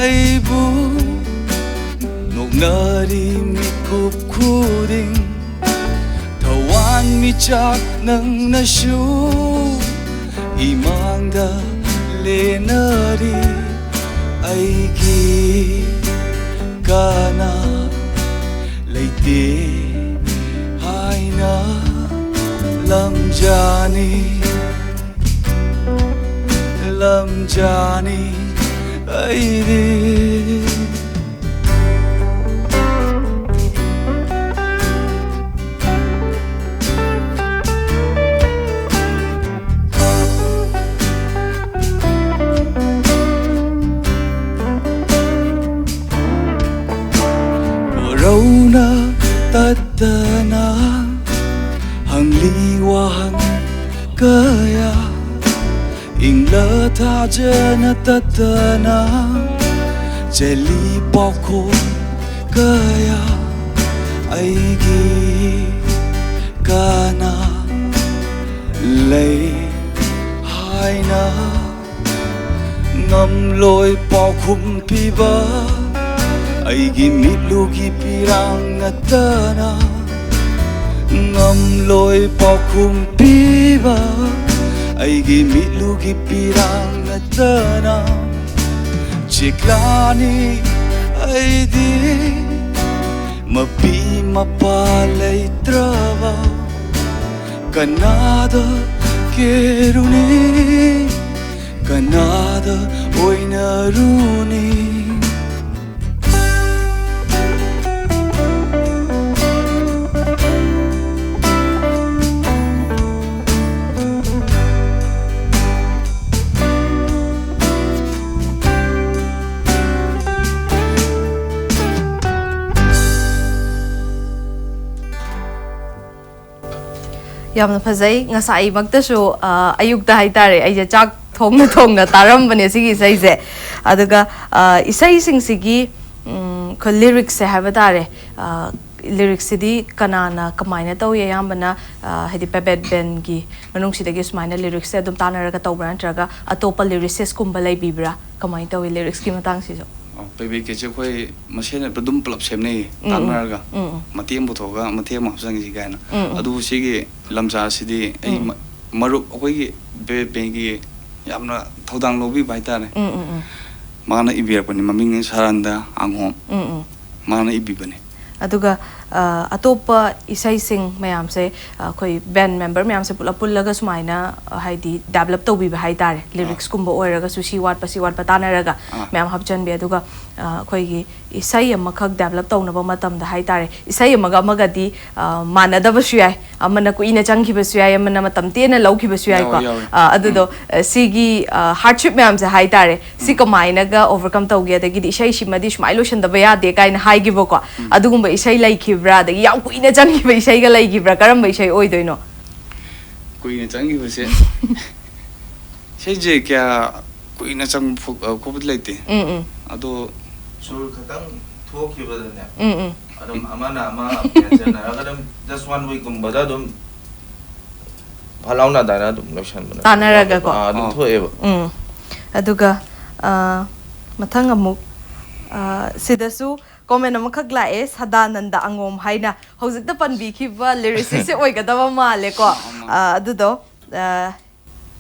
ay bu nung nari mi kup kuding tawan mi chak nang nashu imang da lenari ay gi kana leite hai na lam jani ay di Rona tatana hang liwahang kaya ingla tajana tatana jeli poko kaya aigi kana lay haina ngam loi pokum piba aigi mitlugi Birananda ngam loi pokum piba aigi mitlugi Birananda chiklani aidi mapi mapalay trava kanada keruni kanada oinaruni Yamna phazai ngasai magtasu ayukta haitare aija chak thongna tarambane sigi isai se aduga isai sing sigi ko lyrics se habatare lyrics sidi kanana kamaina taw yayambana hedi Pebet band gi manung sidagi smaina lyrics se adum tanaraga tawbra ntraga atopa lyricist kumba lai bibra kamai taw lyrics ki matang si so Pebet ke khoi masena badum plap semne tanaraga matiem buthoga matiem hapsang ji gaina adu sigi lamja sidi ai marup khoi gi Pebet band gi yamna thodang lobi baitare mana ibir pani maming saranda Angom mana ibibane aduga atopa isai sing mayam se khoi band member mayam se pulaga sumaina haidi develop to bi haitare lyrics kumba oiraga su si wat patanaraga mayam hapchan bi aduga khoi gi isai amakhak develop to na ba matam da haitare isai amaga di manada ba suyai amana ku ina changki ba suyai amana matam te na lauki ba suyai ko adudo sigi hardship mayam se haitare si kamaina ga overcome to ge da gi isai shimadi smailo shan da ba ya de kaina haigi bo ko adugumba isai laiki bra da yaw kuina changi ba isai ga laiki bra karam ba isai oi doino kuina changi ba se sei je kya kuina chang ko bud laite ado sur khatang thokibadane adum amana ama apyajana agadam just 1 week gumbada dum phalauna dana dum lotion bana tanaraga ko adum thoeba aduga mathang amuk sidasu comment amakhak lae sadananda angom haina hojikta panbi khiba lyricist se oigadaba male ko adudo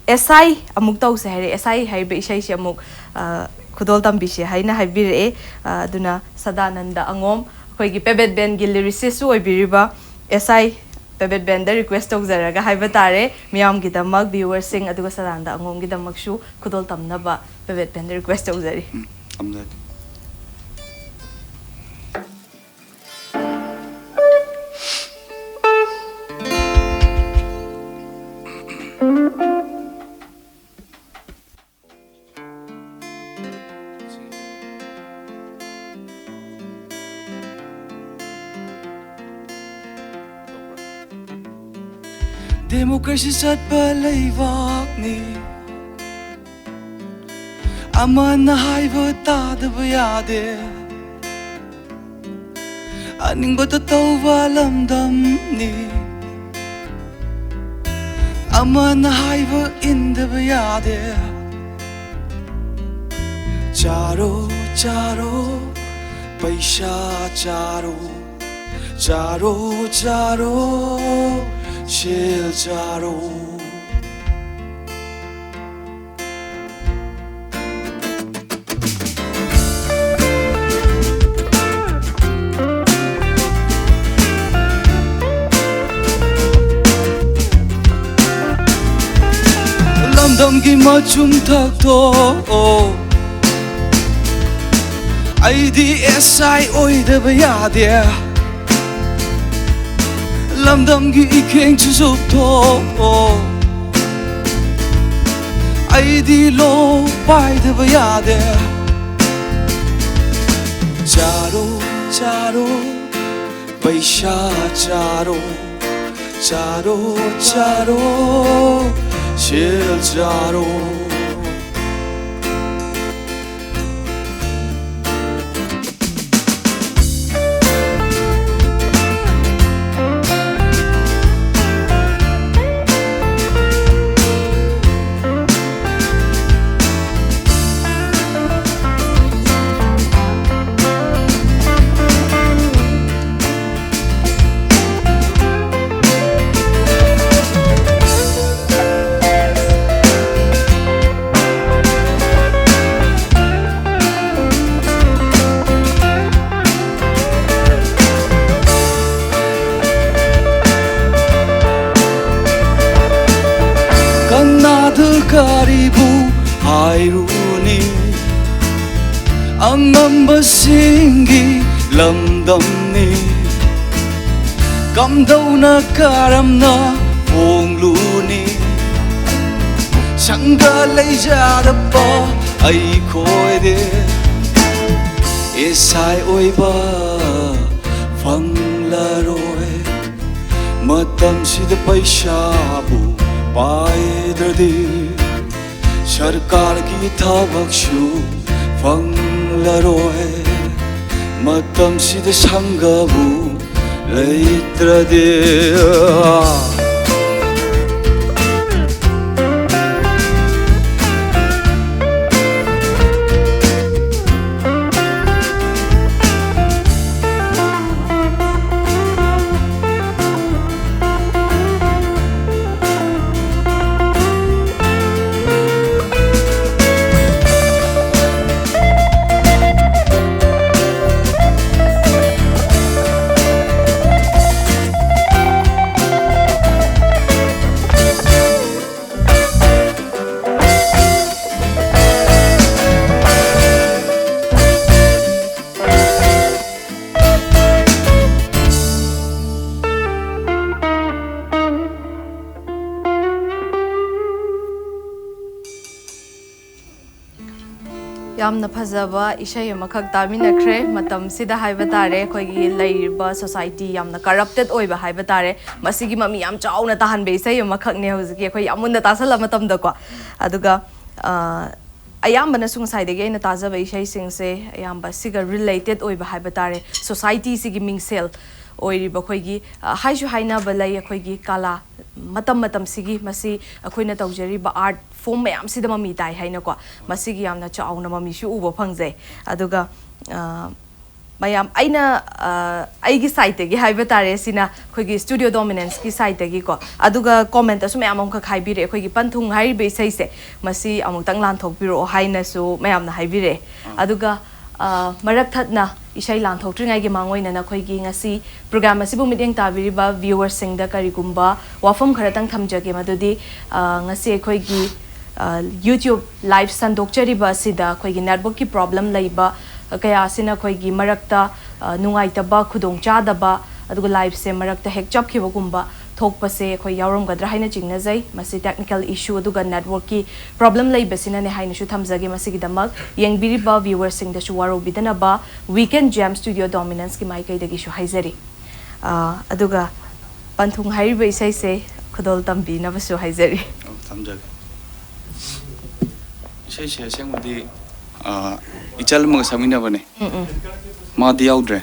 SI amuk tau se hare SI haibe isai se amuk khudol tambi se haina haibire aduna sadananda angom khoigi Pebet band gi lyricist oibiriba SI Pebet band da request tawzaraga haibatare miyam gi damak viewers sing aduga sadananda angom gi damak shu khudol tamnaba Pebet band da request tawzari amda Democracy sat palay vakni amana haiba tadaba yade aningba tawba lamdamni amana haiba indaba yade charo charo paisa charo charo charo shel charo lamdam ki machum thak to IDSI oi da bayade lamdam gi ikeng chu zo to ID lo pai da bayade charo charo paisa charo charo charo shel charo karibu hairuni angamba singi lamdamni kamdauna karamna ongluni sanga leijadappa ai khoide esai oiba fanglaroi matam sid paisa bu पायदर्दी सरकार की थबक्सु फंगलरोय मतम सिद संगबु लैत्रदे yamna phajaba isai amakak taminakre matam sida haiba tare khoigi leiba society yamna corrupted oiba haiba tare masigi mami yam chauna tahan be isai amakak ne hojiki khoi amunda tasala matam da ko aduga ayambana sung sai de ge na tajaba isai sing se ayamba siga related oiba haiba tare society sigi mingsel oiriba khoigi haiju haina balai khoigi kala matam matam sigi masi akhoina tawjari ba art form mayam sida mami tai haina ko masigi yamna chauna mami shu ubo phangje aduga mayam aina aigi site gi haiba tare sina khoigi studio dominance ki site gi ko aduga comment asu mayam amka khaibire khoigi panthung haibe sai se masi amuk tang lan thokpiro haina su mayam na haibire aduga marak thatna isai lan thokringai gi mangoina na khoigi ngasi program asibu meeting tabiriba viewers sing da karigumba wafam kharatang thamjage madudi ngasi khoigi YouTube live sandokchariba sida khoigi network ki problem laiba kaya sina khoigi marakta nungaitaba khudongchadaba aduga live se marakta hek chop khibagumba thokpase khoi yauromgadra haina chingnajai masi technical issue aduga network ki problem laiba sina ne haina shu thamjage masi gidamak yengbiriba viewers sing da shu waro bidanaba weekend jam studio dominance ki mai kai dagi shu haizari aduga panthung haiba isai se khudol tambi na basu haizari thamjage isai se sengmadi ichal mga samina bane ma di yaudre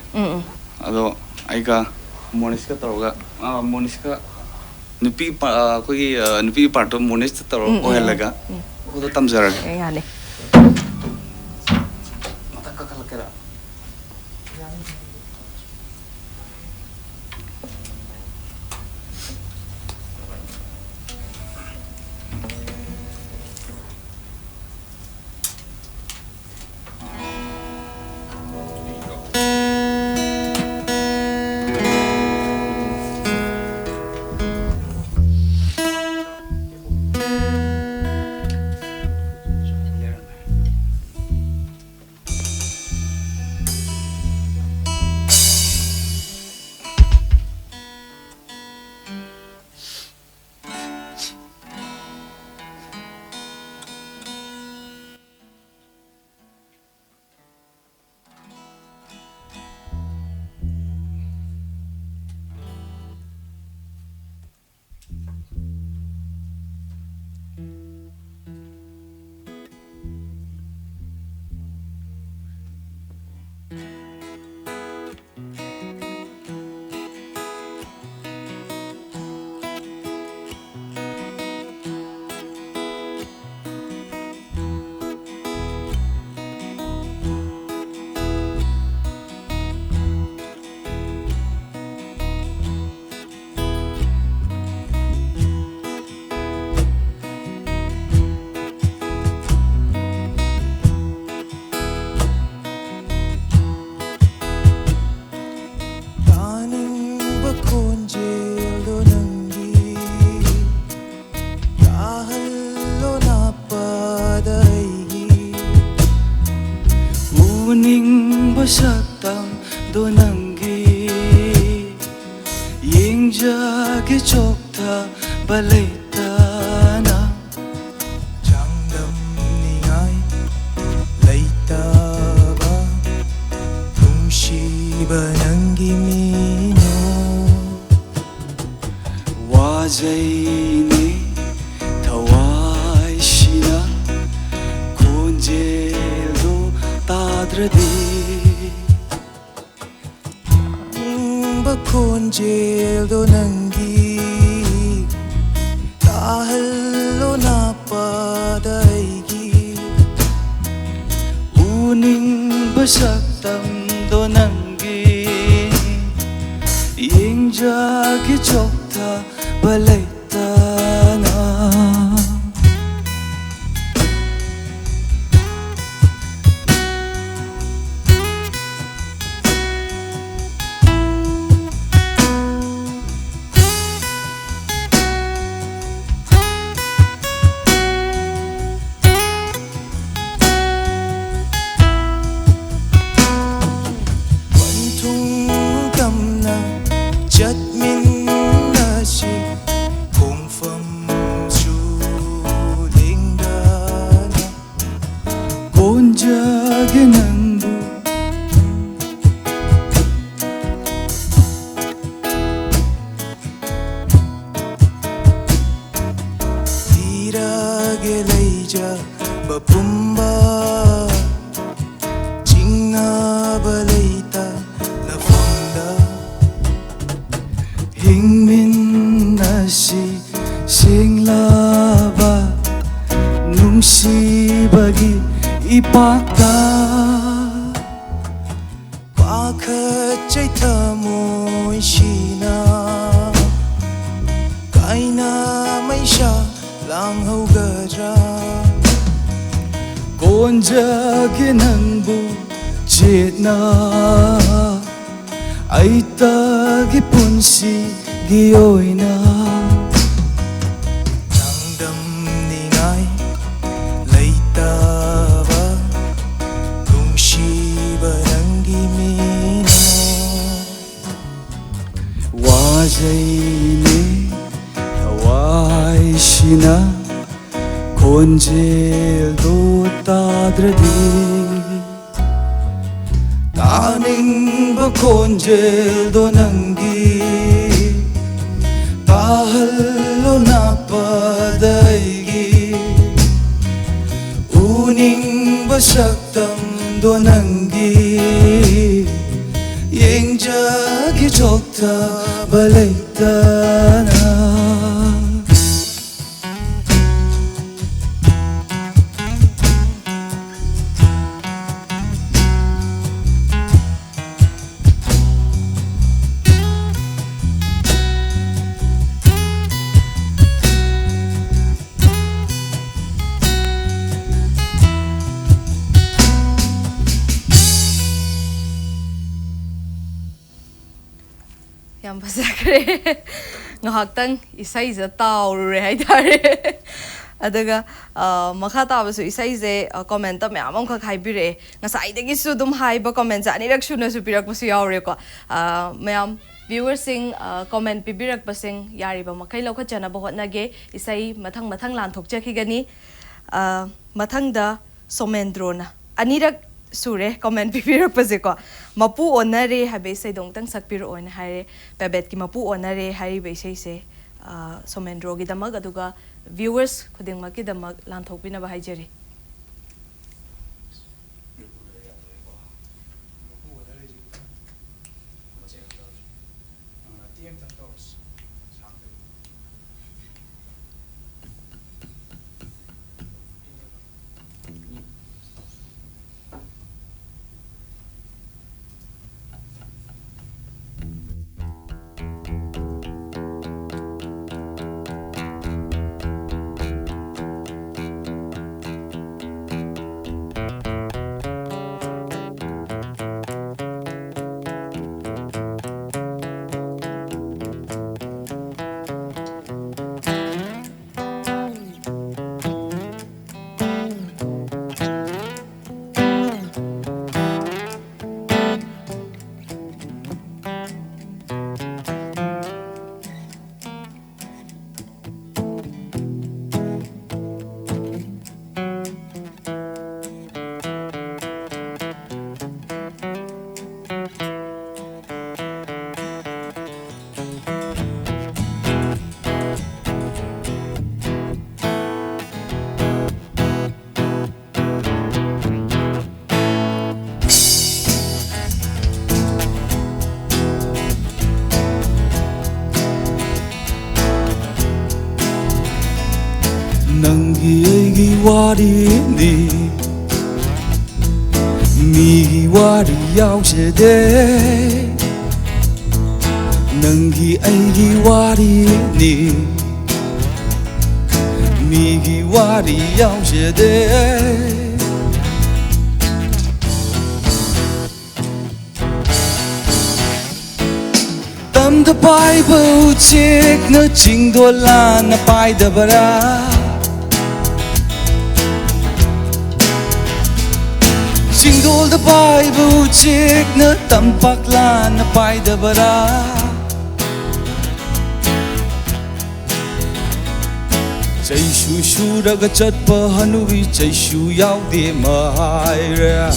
ado aiga Monizz ka taroga Monizz ka nupi koi nupi parto Monizz taro ohelaga odo tamjaraga yani mata kalkera saktam donangi yingjagi chokta balaitana Jangdam ningai laitaba tungsiba nangi mino wazaini thawai shina konjelo tadradi konjelo nangi tahalo na padaigi uning basaktam donangi yingjagi chokta balaitana uning saktamdo nangi yengjagi chokta balaitana Yam pasakre ngahaktan isai za tauru re haidare adaga makha tabasu isai ze comment ta myam kha khaibire ngasai degi su dum haiba comment za anirak suna su pirak pasu yaure ko myam viewers sing comment pibirak pasing yari ba makai lokha chana ba hotnage isai mathang lan thokchaki gani mathang da somendrona anirak sure comment pipirak pase ko mapu onare habe sai dong tang sakpir on hare pebet ki mapu onare hari be sai se somendro gi damag aduga viewers khuding ma ki damag lan thokpina ba haijeri Nangi wadi ni mi wadi yao se de Nangi ai wadi ni mi wadi yao se de Tam the Bible check na ching do la na pai da bara All the Bible check na tampak la na pai da bara Chai shu raga chat pa hanui chai shu yau de mai ra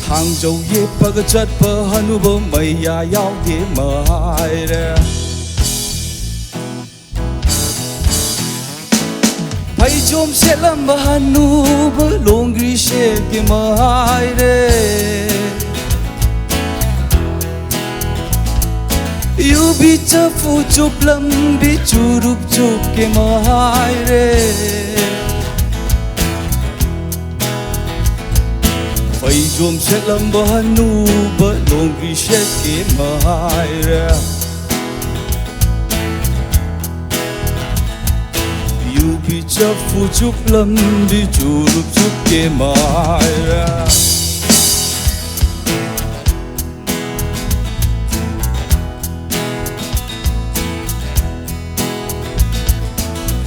Thangjam ye pa ga chat pa hanu ba mai ya yau de mai ra Hãy chôm sẽ làm bà hanu bơ lông ghi sẽ kì mà hai rê Yêu bị cha phụ chụp lâm bị chú rụp chụp kì mà hai rê Hãy chôm sẽ làm bà hanu bơ lông ghi sẽ kì mà hai rê Bị chấp phụ chúc lâm đi chủ lúc chúc kê mai ra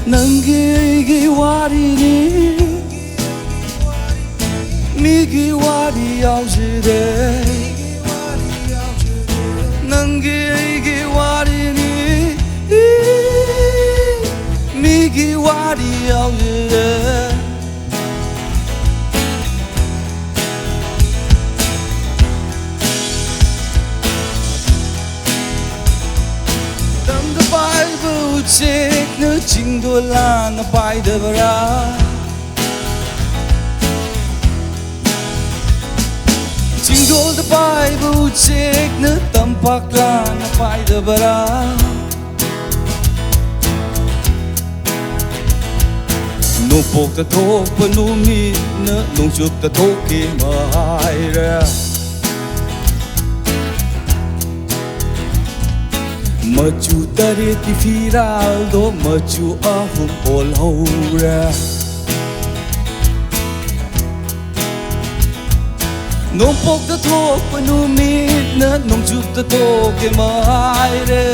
Nang ghi wadi ni mi ghi wadi ao gì đây Nang ghi wadi ni Migi wadi ao yere Tam the Bible check na chingdola na pai da bara chingdol da pai bu chek na tampakla na pai da bara no pok ta thok panumi na nong chup ta thok ke mai ra Machu tare ki firal do machu ahum ol hora Nong pok ta thok panumit na nong chup ta thok ke mai re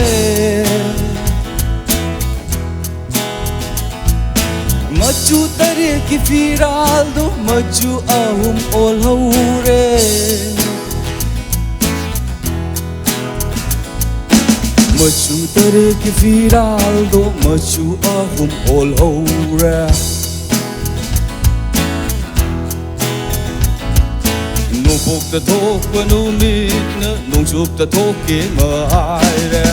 Machu tare ki firal do machu ahum ol hora Machu tare ki firal do machu ahum ol hora No pok ta thok panumit na nong chup ta thok ke mai re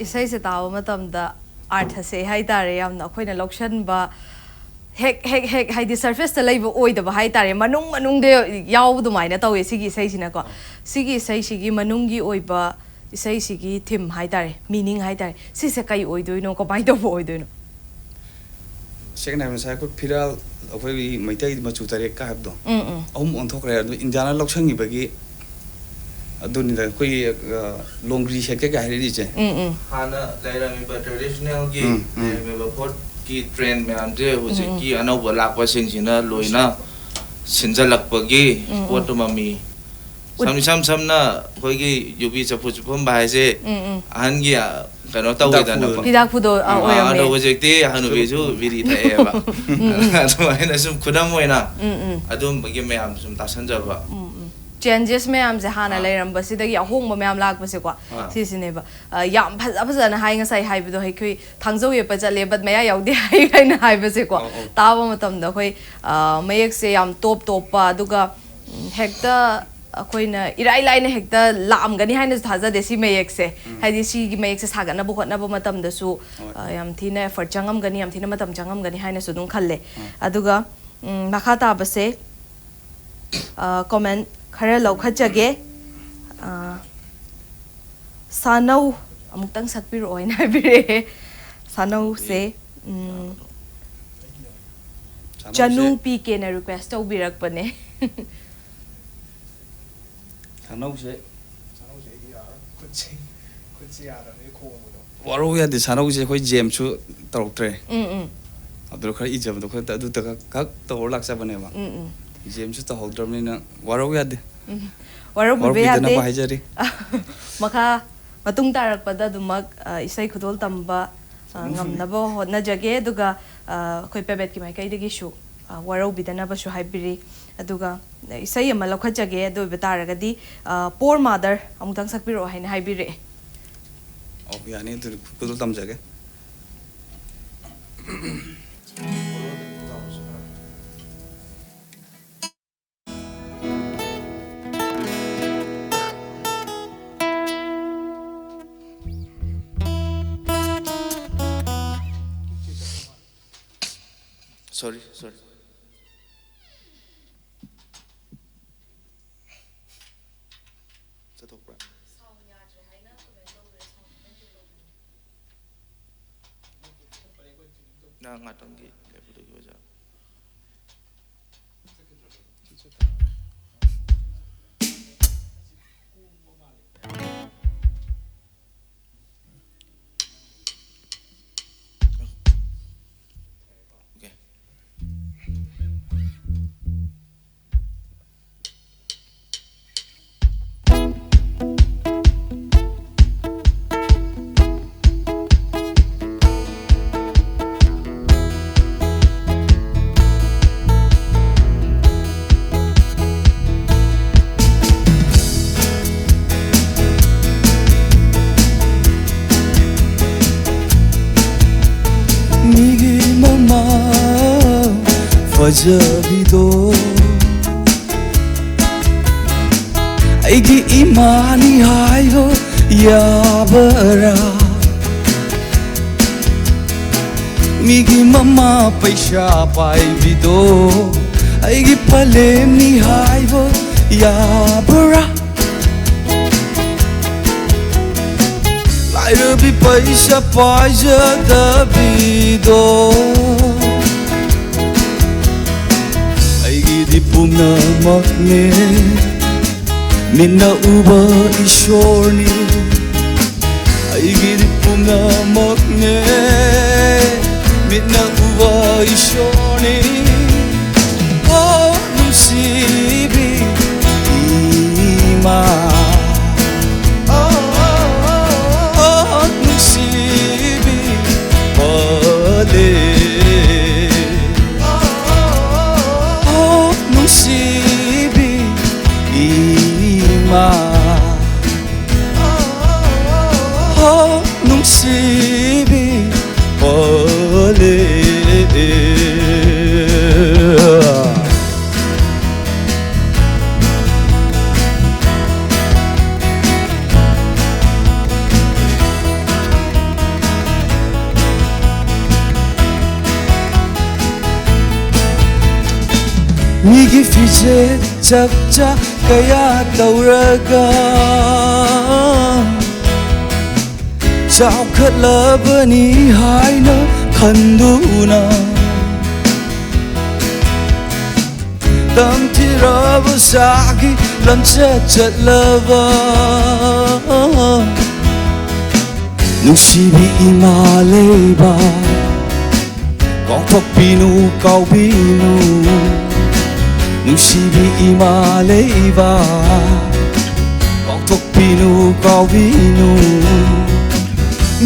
isai se taw matam da art se hai tare yam na khoina lokshan ba hek hai di surface ta leibo oi da ba hai tare manung de yaw du mai na tawe sigi isai sina ko sigi isai sigi manung gi oi ba isai sigi thim hai tare meaning hai tare si se kai oi do no ko bai do oi do no second time sai ko firal akhoi Meitei machu tare ka hab do on thok re indiana lokshan gi bagi aduni da koi longri se ke ga ri che hana laira mi ba traditional gi me ba pot ki trend me am je hu ji ki anau ba lak pa sing sina loina sinjalak pa gi pot ma mi sam na koi gi yubi chapu chupom ba se an gi kano tau da na pa hidak pu do oi ado project ti hanu be ju viri tha e ba ado ai na sum khudam moina adum ba gi me am sum ta sanja ba changes me am se hana leiram ba sidagi ahong ba me am lak ba se kwa si sine ba yam phaja na hai nga sai hai bi do hai khui thangjau ye pa chale but me ya yaudi hai kai na hai ba se kwa ta ba matam da khoi mayek se yam top pa duga hekta akoina irai lai na hekta lam gani hai na thaja de si mayek se hai di si gi mayek se saga na bu khot na ba matam da su yam thina effort changam gani yam thina matam changam gani hai na su dum khalle aduga makha ta ba se comment khara laukhajage sanau amutang sakpiro oina bire sanau se chanu pk na request to birak pane sanau se waro ya de sanau se khoi jam chu toroktre adu khara ijam do khata adu ta ka to lak sa bane ba jam chu to hodrmni na waro ya de waro be ya de ba hajari maka matung tarak pada dumak isai khudol tamba ngam na bo hodna jage duga khoi pebet ki mai kai de gi shu waro bidana ba shu haibiri aduga isai ama lokha jage do betaraga di poor mother amutang sakpiro haina haibire yani tu khudol tam jage sorry na ngatong gi ke putu gi waja fajabido aigi imani haibo yabara migi mama paisa paibido aigi palemi haibo yabara Lairubi paisa paijadabido aigi di punamakne minna uba ishorni aigi di punamakne minna uba ishorni oh nusibi ima nusibi pale oh nusibi ima oh nusibi pale Migi fiche chakcha kaya tauraga Chao khatlabani haina khanduna Tam thiraba sagi lamcha chatlaba Nusibi imaleba Kong thokpinu kaubinu Nusibi imaleva Kong thokpinu kaubinu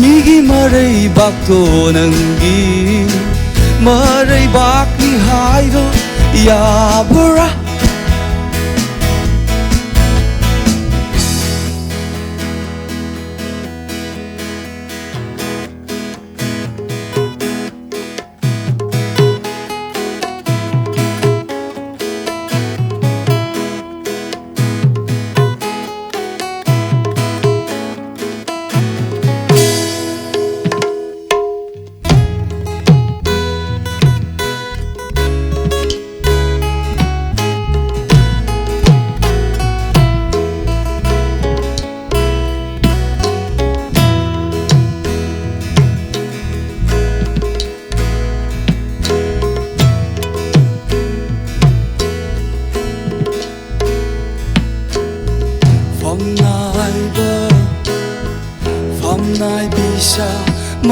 Migi maray bakto nangi Maray bak ni haido yabara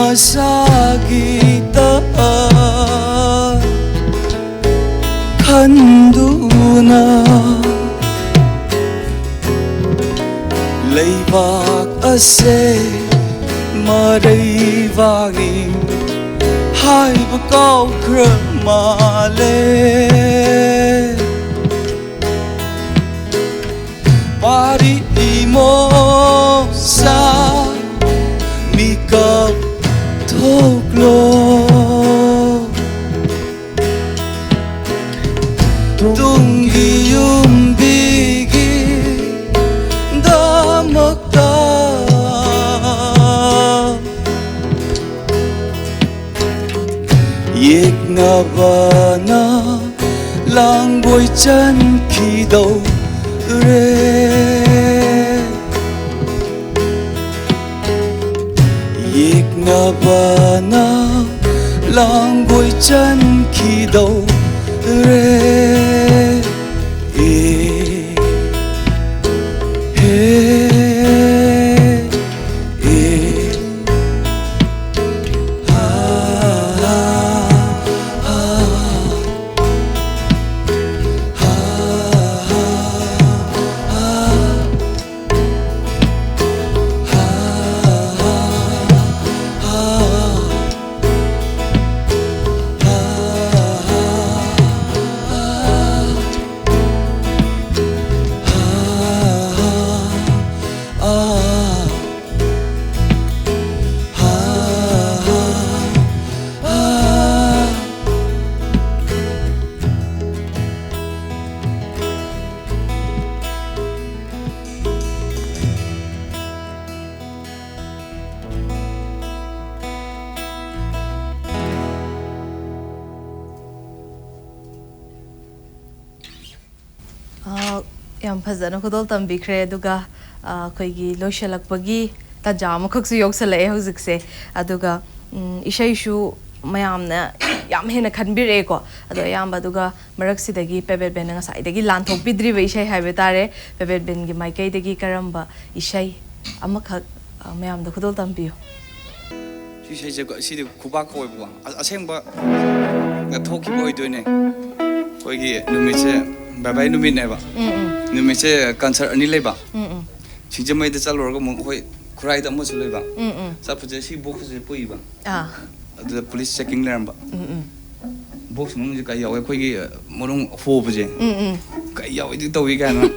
Masagita khanduna Leibak ase maray vagi Hai bakau kramale Pari imo sa mikap Toklo Tunggi yumbigi Damakta Yek na bana Langboy chan ki đâu re Yek na bana Langboy chan ki đâu re yam phajana khodol tambikre aduga khoigi loishalakpagi tajam khaksu yoksale hojikse aduga ishai shu mayamna yam hena khanbire ko ado yam aduga maraksidagi Pebet ben nga saidagi lanthok bidri be ishai haibe tare Pebet ben gi Meitei dagi karamba ishai amakha mayam da khodol tambiyo si se si de kubak ko bu asengba ga thoki boy doine koigi numise babai numin ne ba numise cancer ani leba sinjamai de chalor ga mo khoi khrai da mo chu leba sa phuje si box je pui ba the police checking leramba box mung ji ka yaw koigi morung ho buje ka yaw di tawi ga na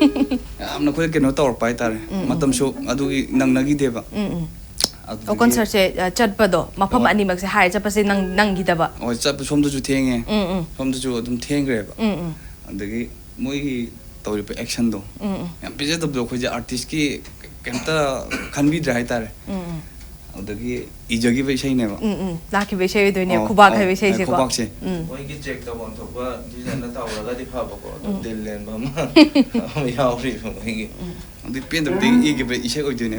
amna khoi ke no tor pai tar matam sho adu gi nang nagi deba o concert se chatpado mafam ani mak se hai chapase nang gidaba o chap somdu ju thenge somdu ju dum thengre ba andagi moi gi tawri pe action do yam pije do khoi je artist ki kenta khanbi drai tar andagi ijagi be sai ne ba laki be sai do ne khubak hai be sai se ko khubak se moi gi check ta bon thok ba design na tawra ga di pha ba ko del len ba ma yaw ri ba moi gi andi pen do ding i gi be isai oi do ne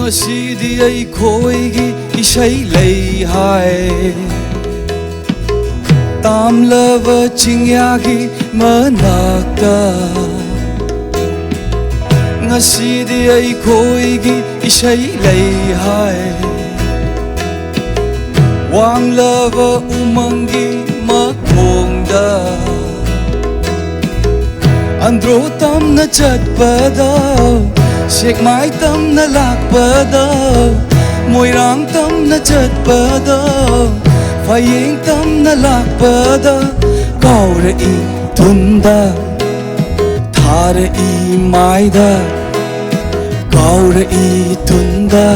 ngasi ai khoi gi isai lei hai tam lava chingya gi manakta ngasi ai khoi gi isai lei hai wang lava umangi makhongda andro tam na chatpada Shake my thumb na lakpada Moirang thumb na chatpada Faying thumb na lakpada Gaura I tunda Thara I maida Gaura I tunda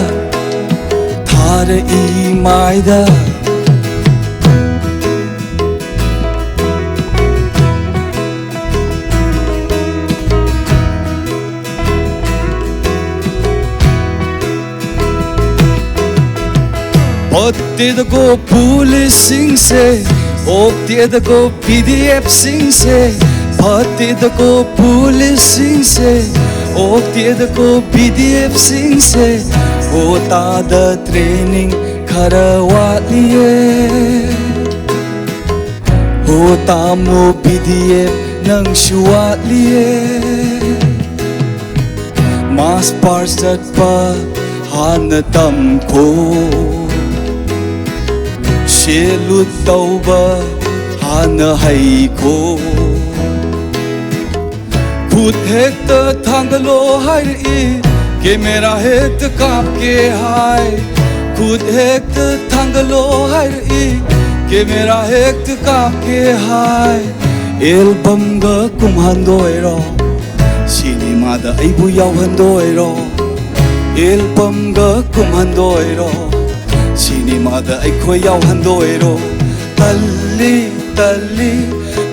Thara I maida Opte the go police sing say Opte the go PDF sing say Opte the go police sing say Opte the go PDF sing say Ota the training karawaliye Ota mo PDF nang shuwaliye Mas parsat pa hanatam ko Shelut tauba hana hai ko Khut hekta thangalo hai I ke mera hekta kaap ke hai Khut hekta thangalo hai I ke mera hekta kaap ke hai Album ga kumhandoi ro cinema da aibu yauhandoi ro Album ga kumhandoi ro cinema da aikoi yauhandoi ro Talli talli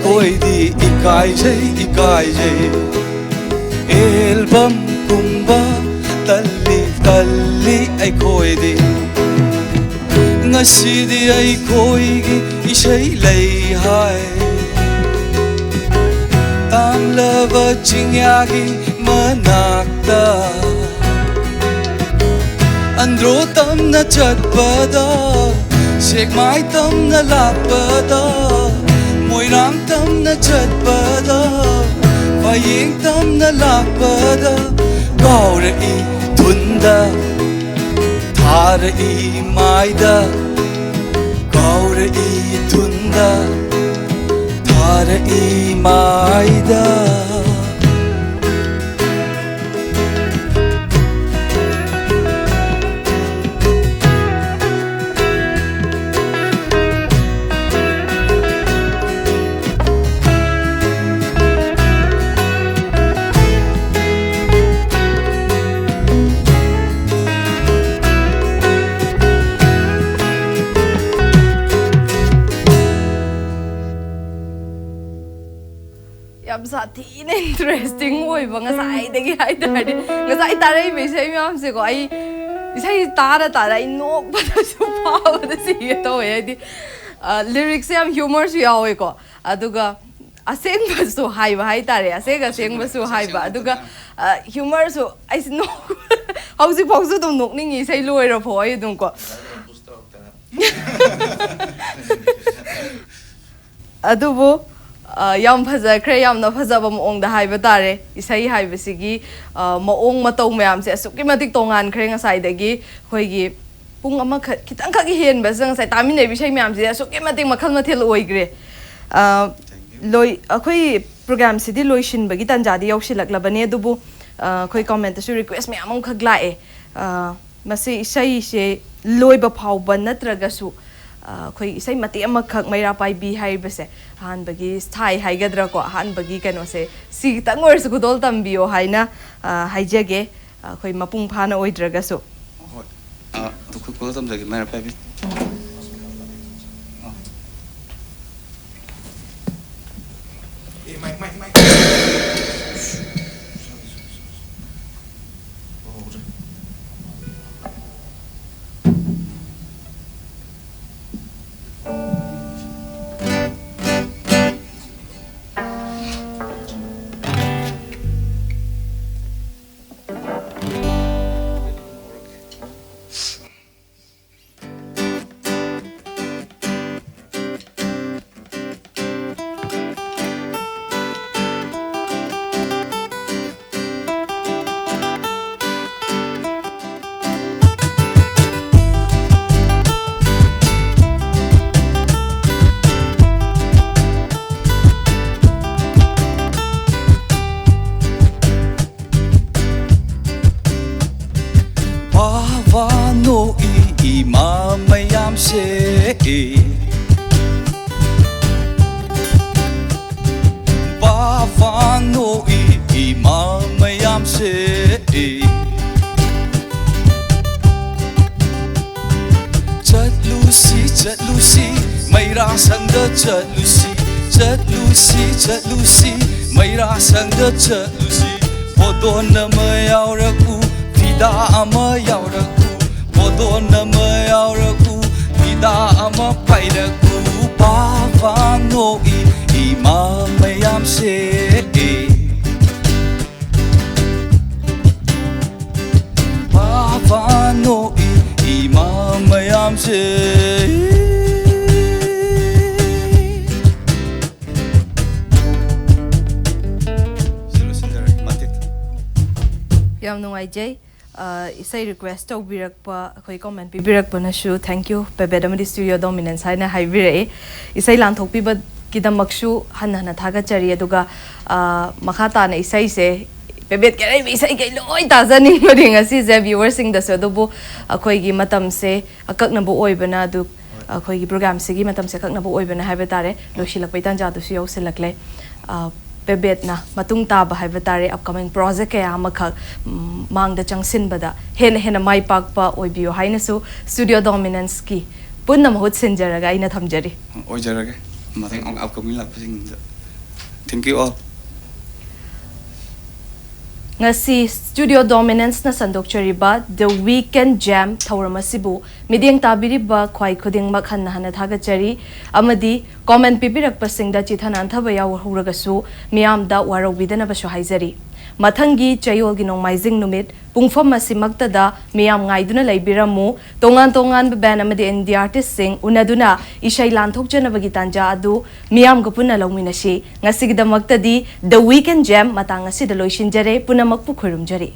koi di ikai jai Album kumba talli talli aikoi di ngasi di aikoi gi isai lei hai tam lava chingya gi manakta Andro tam na chatpada Shake my tam na lakpada Moirang tam na chatpada Faying tam na lakpada Gaura I tunda Thara I maida Gaura ꯂꯧꯔꯛꯏ ꯊꯨꯟꯗ ꯊꯥꯔꯛꯏ ꯃꯥꯏꯗ yam sathi ne interesting oi bang sai de gi hai da de sai ta rai me sai myam se ko ai sai ta ra I nok ba da su pa da si to ai di lyrics am humor su yaw ko aduga aseng ba su hai ba hai ta re aseng aseng ba su hai ba aduga humor su ai no hausi phok su dum nok ning I sai loi ra pho ai dum ko adubo yam phaza khre yam na phaza ba mong da hai ba tare isai hai ba sigi maong matau mayam se asuk ki matik tongan khre nga sai dagi khoi gi pung ama khitang kha gi hen ba sang sai tamin nei bisai mayam se asuk ki matik makhal mathel oi gre loi akhoi program sidi loi shin ba gi tanja di yausilak labane dubu khoi comment su request me among khag la e masi isai se loi ba phau ba natraga su khoi isai mati ama khak maira pai bi hai base han bagi sthai hai gadra ko han bagi kano se si tangor su dol tambio haina haijage khoi mapung phana oidraga su hoi to khoi ko tam jagi maira pai bi mai Lucy, Mayra sang the church Lucy, Podona Mayauraku, Vida Ama Yauraku, Podona Mayauraku, Vida Ama Pairaku, Pava no Ima Mayam se. Pava no Ima Mayam se. yam nungai jai isai request to birakpa khoi comment pi birakpa na shu thank you Pebet amadi studio dominance haina hai bire isai lan thok pi ba kidamak shu han han thaga chari aduga makha ta na isai se Pebet ke rai isai ke loi ta jani ring asi je viewers sing da so do khoi gi matam se akak na bo oi bana du khoi gi program se gi matam se akak na bo oi bana hai ba tare lo shilak pai tan ja du su yo selak le Pebet na matung ta ba hai ba tare upcoming project ke amakha mang da changsin bada hen mai pak pa oi bio haina su studio dominance ki punna mahut sinjara ga ina thamjari oi jarage mathang upcoming lak sing thank you all ngasi studio dominance na sandok chariba the weekend jam thauramasibu mideng tabiriba khwai khuding makhan hana thaga chari amadi comment pipirak pasingda chithanan thaba yaw huraga su miam da waro bidana ba shu haizari mathangi chayol gi nongmaijing numit pungfam masimakta da miam ngaiduna leibiramu tongan ban amadi indi artist sing unaduna ishai lanthok jana bagi tanja adu miam gapuna longminashi ngasi gi damakta di the weekend jam matang asi da loishin jare punamak pu khorum jare